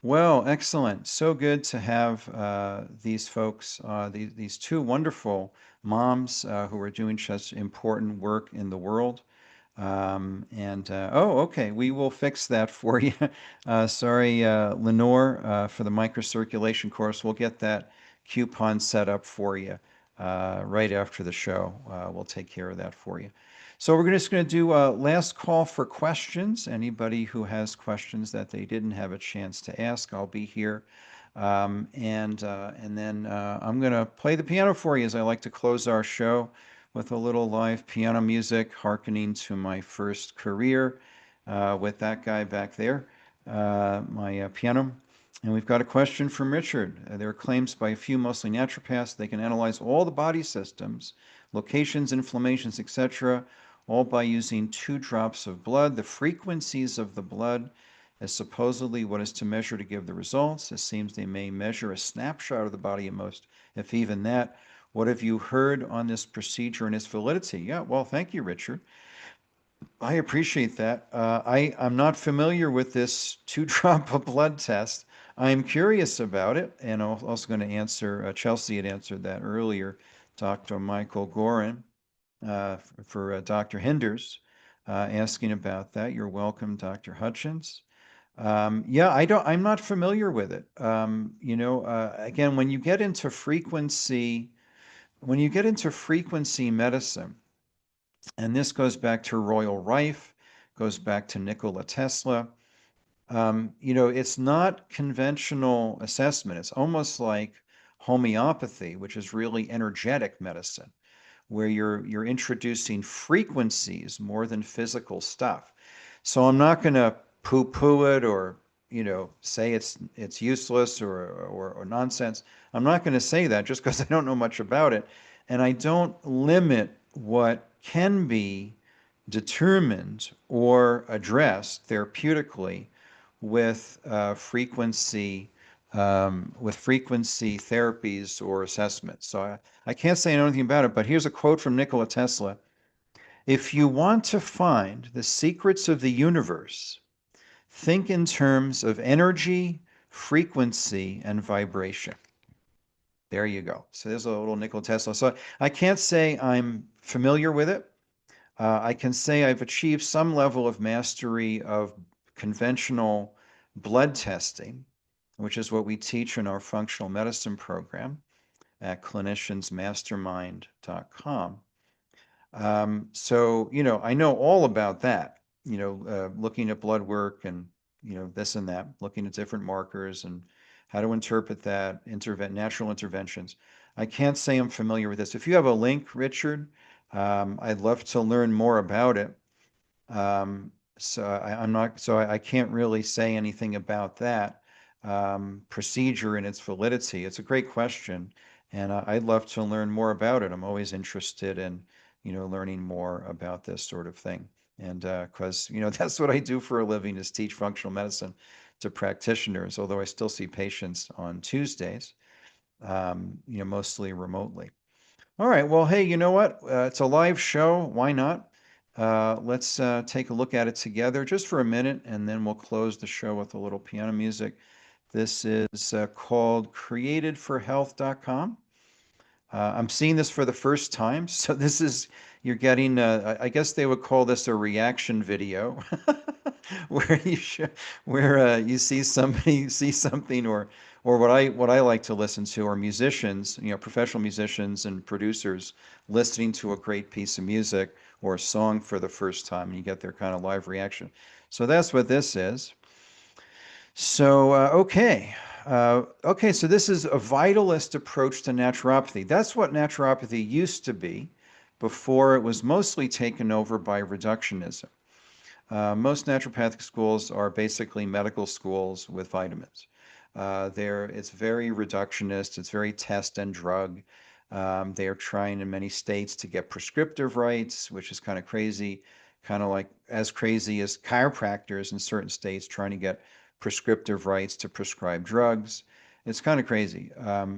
Well, excellent. So good to have these folks, these two wonderful moms who are doing such important work in the world. Oh, okay, we will fix that for you. Sorry, Lenore, for the microcirculation course. We'll get that coupon set up for you right after the show. We'll take care of that for you. So we're just going to do a last call for questions. Anybody who has questions that they didn't have a chance to ask, I'll be here. And then I'm going to play the piano for you as I like to close our show with a little live piano music, hearkening to my first career with that guy back there, my piano. And we've got a question from Richard. There are claims by a few, mostly naturopaths, they can analyze all the body systems, locations, inflammations, etc., all by using 2 drops of blood. The frequencies of the blood is supposedly what is to measure to give the results. It seems they may measure a snapshot of the body at most, if even that. What have you heard on this procedure and its validity? Yeah, well, thank you, Richard. I appreciate that. I'm not familiar with this 2 drop of blood test. I'm curious about it, and I'm also going to answer, Chelsea had answered that earlier, Dr. Michael Gorin for Dr. Hinders asking about that. You're welcome, Dr. Hutchins. Yeah, I'm not familiar with it. Again, when you get into frequency medicine, and this goes back to Royal Rife, goes back to Nikola Tesla, It's not conventional assessment. It's almost like homeopathy, which is really energetic medicine, where you're introducing frequencies more than physical stuff. So I'm not going to poo-poo it or say it's useless or nonsense. I'm not going to say that just because I don't know much about it, and I don't limit what can be determined or addressed therapeutically with frequency therapies or assessments. So I can't say anything about it, but here's a quote from Nikola Tesla. If you want to find the secrets of the universe, think in terms of energy, frequency, and vibration. There you go. So there's a little Nikola Tesla. So I can't say I'm familiar with it. I can say I've achieved some level of mastery of conventional blood testing, which is what we teach in our functional medicine program at cliniciansmastermind.com. So, I know all about that, looking at blood work and, this and that, looking at different markers and how to interpret that, natural interventions. I can't say I'm familiar with this. If you have a link, Richard, I'd love to learn more about it. I can't really say anything about that procedure and its validity. It's a great question, and I'd love to learn more about it. I'm always interested in, learning more about this sort of thing. And because, that's what I do for a living is teach functional medicine to practitioners, although I still see patients on Tuesdays, mostly remotely. All right. Well, hey, you know what? It's a live show. Why not? Let's take a look at it together just for a minute, and then we'll close the show with a little piano music. This is called createdforhealth.com. I'm seeing this for the first time. So you're getting, I guess they would call this a reaction video where you see somebody see something or what I like to listen to are musicians, professional musicians and producers listening to a great piece of music or a song for the first time, and you get their kind of live reaction. So that's what this is. So, so this is a vitalist approach to naturopathy. That's what naturopathy used to be before it was mostly taken over by reductionism. Most naturopathic schools are basically medical schools with vitamins. It's very reductionist, it's very test and drug. They are trying in many states to get prescriptive rights, which is kind of crazy, kind of like as crazy as chiropractors in certain states trying to get prescriptive rights to prescribe drugs. It's kind of crazy.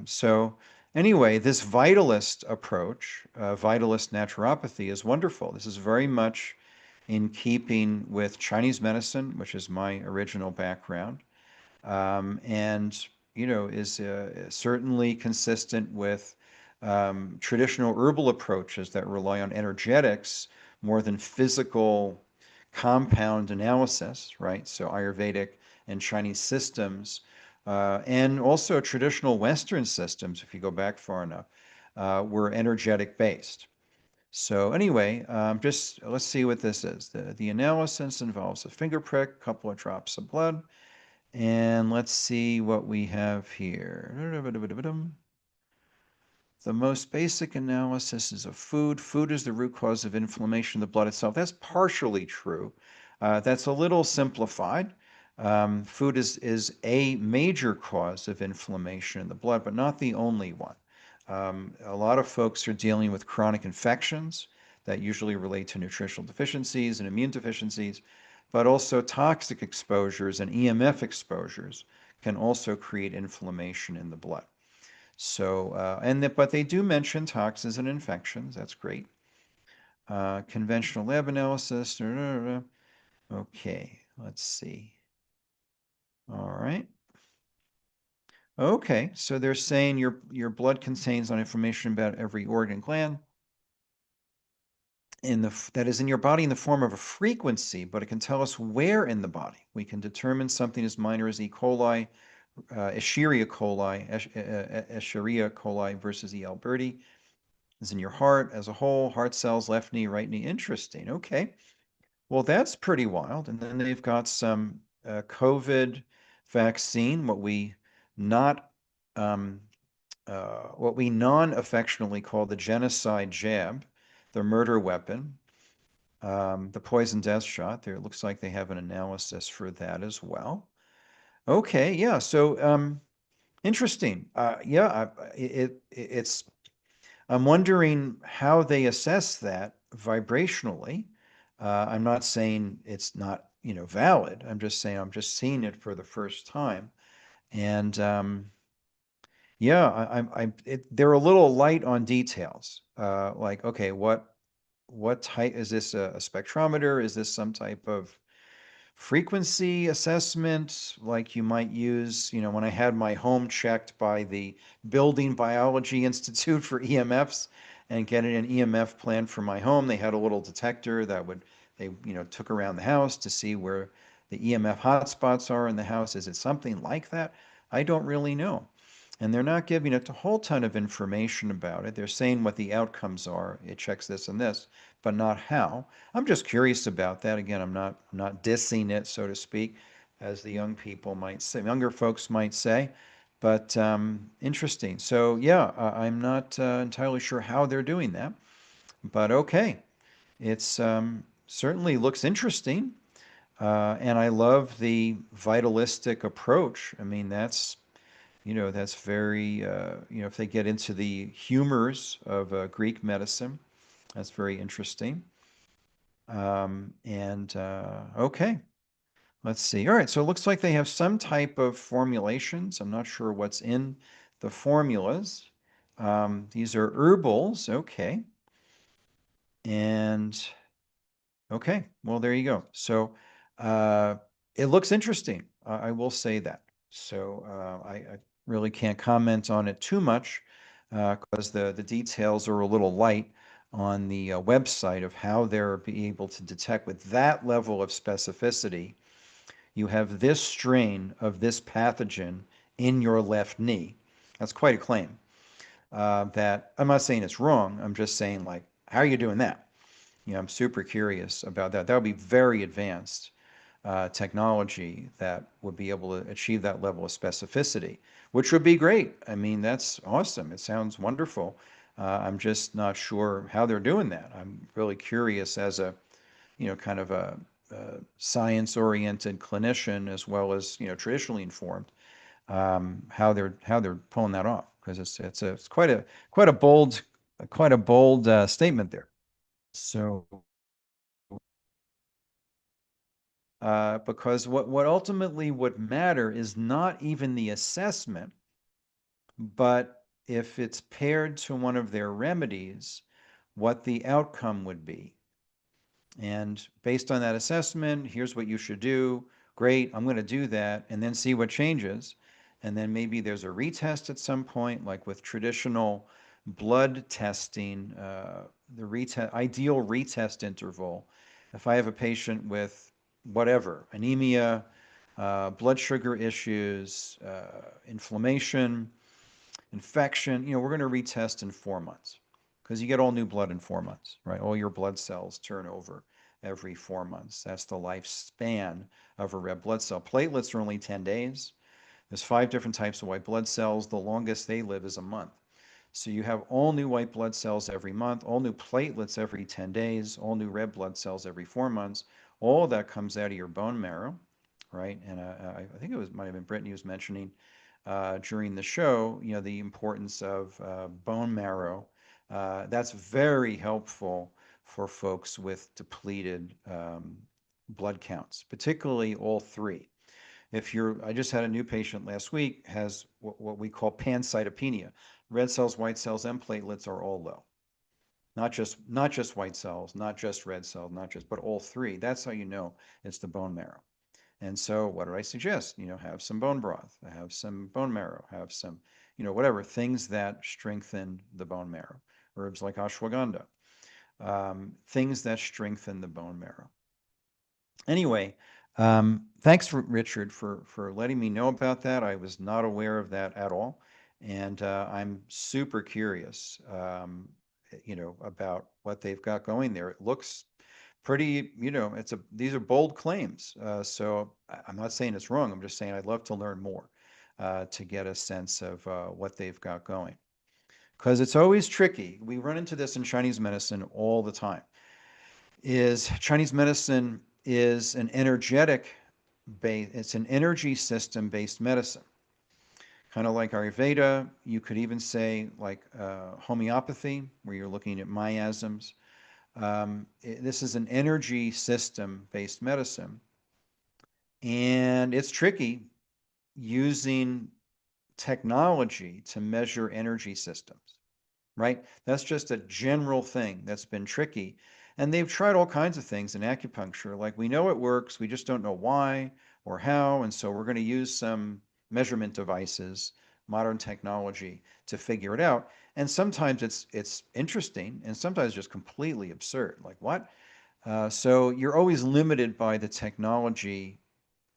So anyway, this vitalist approach, vitalist naturopathy is wonderful. This is very much in keeping with Chinese medicine, which is my original background, and is certainly consistent with traditional herbal approaches that rely on energetics more than physical compound analysis, right? So Ayurvedic and Chinese systems, and also traditional Western systems, if you go back far enough, were energetic based. So anyway, let's see what this is. The analysis involves a finger prick, a couple of drops of blood, and let's see what we have here. The most basic analysis is of food. Food is the root cause of inflammation in the blood itself. That's partially true. That's a little simplified. Food is a major cause of inflammation in the blood, but not the only one. A lot of folks are dealing with chronic infections that usually relate to nutritional deficiencies and immune deficiencies, but also toxic exposures and EMF exposures can also create inflammation in the blood. So, but they do mention toxins and infections. That's great. Conventional lab analysis. Okay, let's see. All right. Okay, so they're saying your blood contains information about every organ gland that is in your body in the form of a frequency, but it can tell us where in the body. We can determine something as minor as E. coli, Escherichia coli versus E. alberti is in your heart as a whole, heart cells, left knee, right knee. Interesting. Okay. Well, that's pretty wild. And then they've got some COVID vaccine, what we not what we non-affectionately call the genocide jab, the murder weapon, the poison death shot. There, it looks like they have an analysis for that as well. Okay, yeah. So interesting. Yeah, it's. I'm wondering how they assess that vibrationally. I'm not saying it's not, valid. I'm just saying I'm just seeing it for the first time, and yeah, they're a little light on details. Like, okay, what type is this? A spectrometer? Is this some type of frequency assessment like you might use, when I had my home checked by the Building Biology Institute for EMFs and getting an EMF plan for my home? They had a little detector that they took around the house to see where the EMF hotspots are in the house. Is it something like that? I don't really know. And they're not giving it a whole ton of information about it. They're saying what the outcomes are. It checks this and this, but not how. I'm just curious about that. Again, I'm not dissing it, so to speak, as the young people might say, younger folks might say, but interesting. So yeah, I'm not entirely sure how they're doing that, but okay, it's certainly looks interesting, and I love the vitalistic approach. I mean, that's very, if they get into the humors of Greek medicine, that's very interesting. And okay, let's see. All right, so it looks like they have some type of formulations. I'm not sure what's in the formulas. These are herbals, okay. And okay, well, there you go. So it looks interesting. I will say that. So I really can't comment on it too much because the details are a little light on the website of how they're be able to detect with that level of specificity. You have this strain of this pathogen in your left knee. That's quite a claim. That I'm not saying it's wrong. I'm just saying, like, how are you doing that? I'm super curious about that. That would be very advanced technology that would be able to achieve that level of specificity, which would be great. I mean, that's awesome. It sounds wonderful. I'm just not sure how they're doing that. I'm really curious as a, kind of a science-oriented clinician as well as, traditionally informed, how they're pulling that off, because it's quite a bold statement there. So, because what ultimately would matter is not even the assessment, but if it's paired to one of their remedies, what the outcome would be. And based on that assessment, here's what you should do. Great, I'm going to do that, and then see what changes. And then maybe there's a retest at some point, like with traditional blood testing, the ideal retest interval. If I have a patient with whatever, anemia, blood sugar issues, inflammation, infection, we're going to retest in 4 months because you get all new blood in 4 months, right? All your blood cells turn over every 4 months. That's the lifespan of a red blood cell. Platelets are only 10 days. There's 5 different types of white blood cells. The longest they live is a month. So you have all new white blood cells every month, all new platelets every 10 days, all new red blood cells every 4 months. All of that comes out of your bone marrow, right? And I think might have been Brittany was mentioning during the show, the importance of bone marrow. That's very helpful for folks with depleted blood counts, particularly all 3. I just had a new patient last week, has what we call pancytopenia. Red cells, white cells, and platelets are all low. Not just white cells, not just red cells, but all 3. That's how you know it's the bone marrow. And so what do I suggest? Have some bone broth, have some bone marrow, have some, whatever, things that strengthen the bone marrow. Herbs like ashwagandha, things that strengthen the bone marrow. Anyway, thanks Richard for letting me know about that. I was not aware of that at all. And I'm super curious, about what they've got going there. It looks pretty, these are bold claims. So I'm not saying it's wrong. I'm just saying I'd love to learn more to get a sense of what they've got going. Because it's always tricky. We run into this in Chinese medicine all the time. Chinese medicine is an it's an energy system based medicine. Kind of like Ayurveda, you could even say like homeopathy, where you're looking at miasms. This is an energy system based medicine. And it's tricky using technology to measure energy systems, right? That's just a general thing that's been tricky. And they've tried all kinds of things in acupuncture. Like we know it works, we just don't know why or how. And so we're going to use some measurement devices, modern technology to figure it out. And sometimes it's interesting and sometimes just completely absurd. Like what? So you're always limited by the technology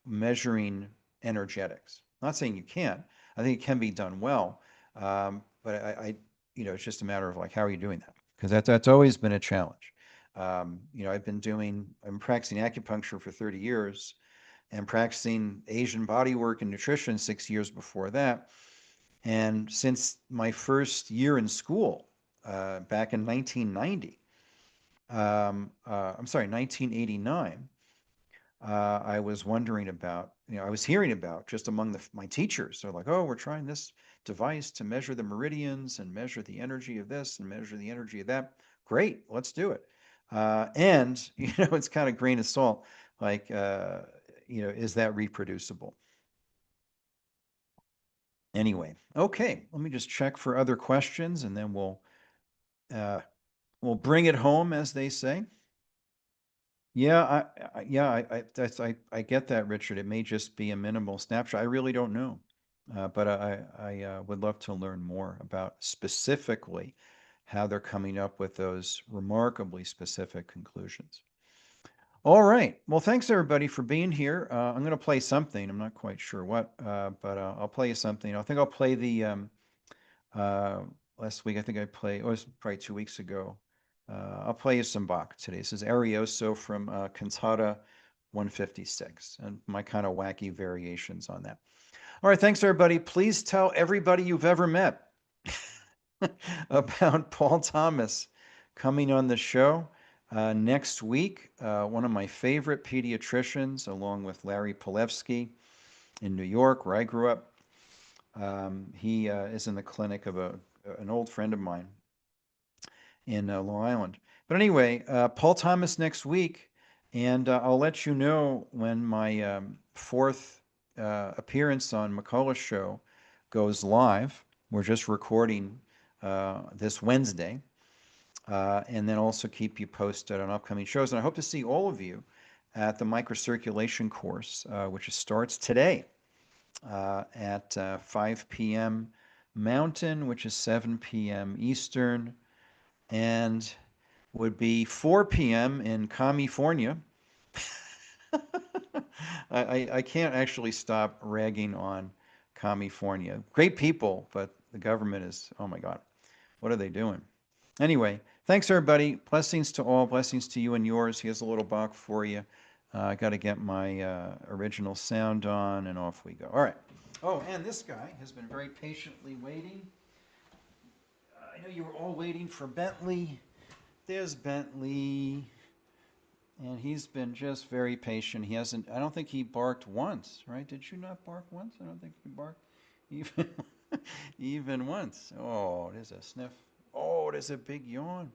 measuring energetics. I'm not saying you can't. I think it can be done well, but it's just a matter of like how are you doing that? Because that's always been a challenge. I'm practicing acupuncture for 30 years, and practicing Asian bodywork and nutrition 6 years before that. And since my first year in school, back in 1990, I'm sorry, 1989. I was wondering about, I was hearing about just among my teachers. They're like, oh, we're trying this device to measure the meridians and measure the energy of this and measure the energy of that. Great, let's do it. And, it's kind of grain of salt, like, is that reproducible? Anyway, okay, let me just check for other questions and then we'll bring it home, as they say. Yeah, I get that, Richard. It may just be a minimal snapshot. I really don't know. But I would love to learn more about specifically how they're coming up with those remarkably specific conclusions. All right. Well, thanks everybody for being here. I'm going to play something. I'm not quite sure what, but I'll play you something. I think I'll play the last week. I think it was probably 2 weeks ago. I'll play you some Bach today. This is Arioso from Cantata 156 and my kind of wacky variations on that. All right, thanks everybody. Please tell everybody you've ever met about Paul Thomas coming on the show next week. One of my favorite pediatricians, along with Larry Pilevsky in New York, where I grew up. He is in the clinic of an old friend of mine in Long Island. But anyway, Paul Thomas next week, and I'll let you know when my fourth appearance on McCullough's show goes live. We're just recording this Wednesday, and then also keep you posted on upcoming shows. And I hope to see all of you at the microcirculation course, which starts today at 5 p.m. Mountain, which is 7 p.m. Eastern, and would be 4 p.m. in California. I can't actually stop ragging on California. Great people, but the government is, oh my God, what are they doing? Anyway, thanks everybody. Blessings to all. Blessings to you and yours. Here's a little Bach for you. I got to get my original sound on, and off we go. All right. Oh, and this guy has been very patiently waiting. I know you were all waiting for Bentley. There's Bentley. And he's been just very patient. He hasn't, I don't think he barked once, right? Did you not bark once? I don't think you barked even, even once. Oh, there's a sniff. Oh, there's a big yawn.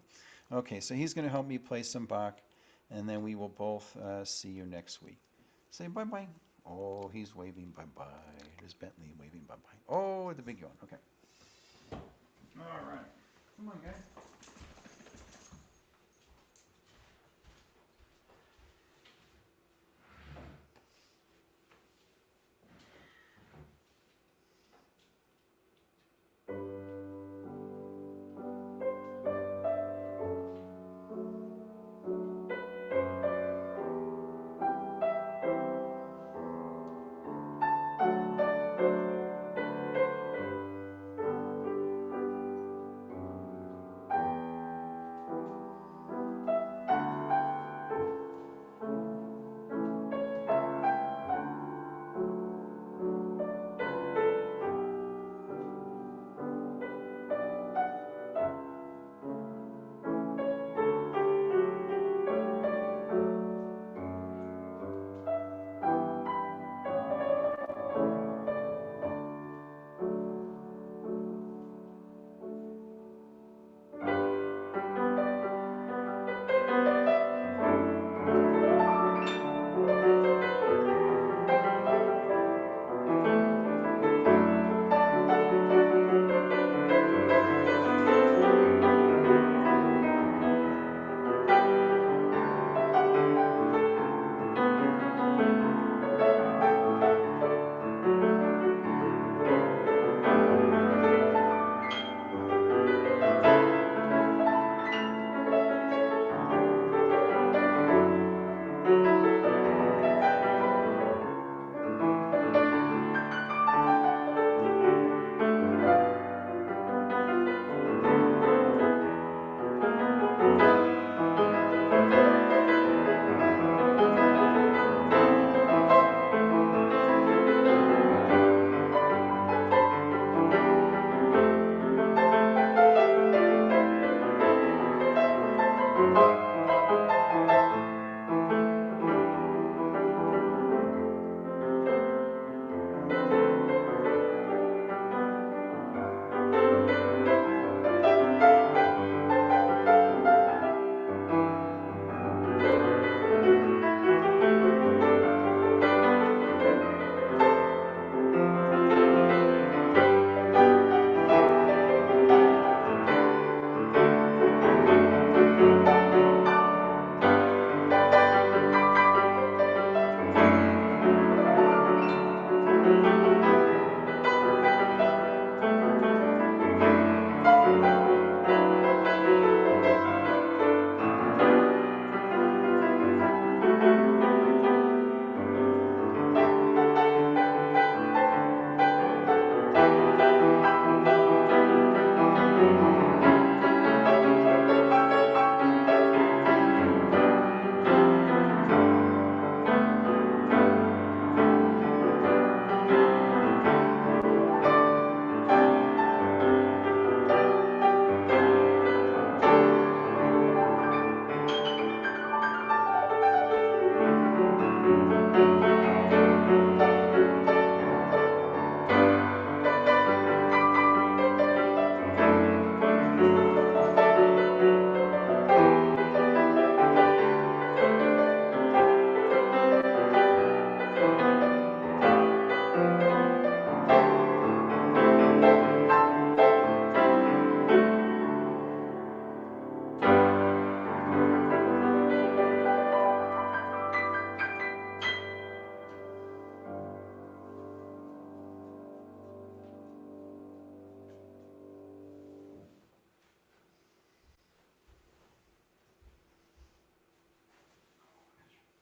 Okay, so he's going to help me play some Bach, and then we will both see you next week. Say bye-bye. Oh, he's waving bye-bye. There's Bentley waving bye-bye. Oh, the big yawn. Okay. All right. Come on, guys.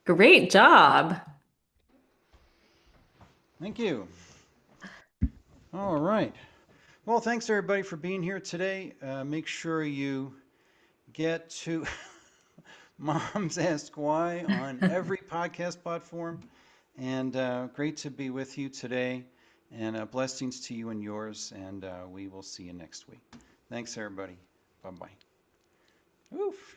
Great job. Thank you. All right. Well, thanks everybody for being here today. Make sure you get to Moms Ask Why on every podcast platform. And great to be with you today. And blessings to you and yours. And we will see you next week. Thanks, everybody. Bye-bye. Oof.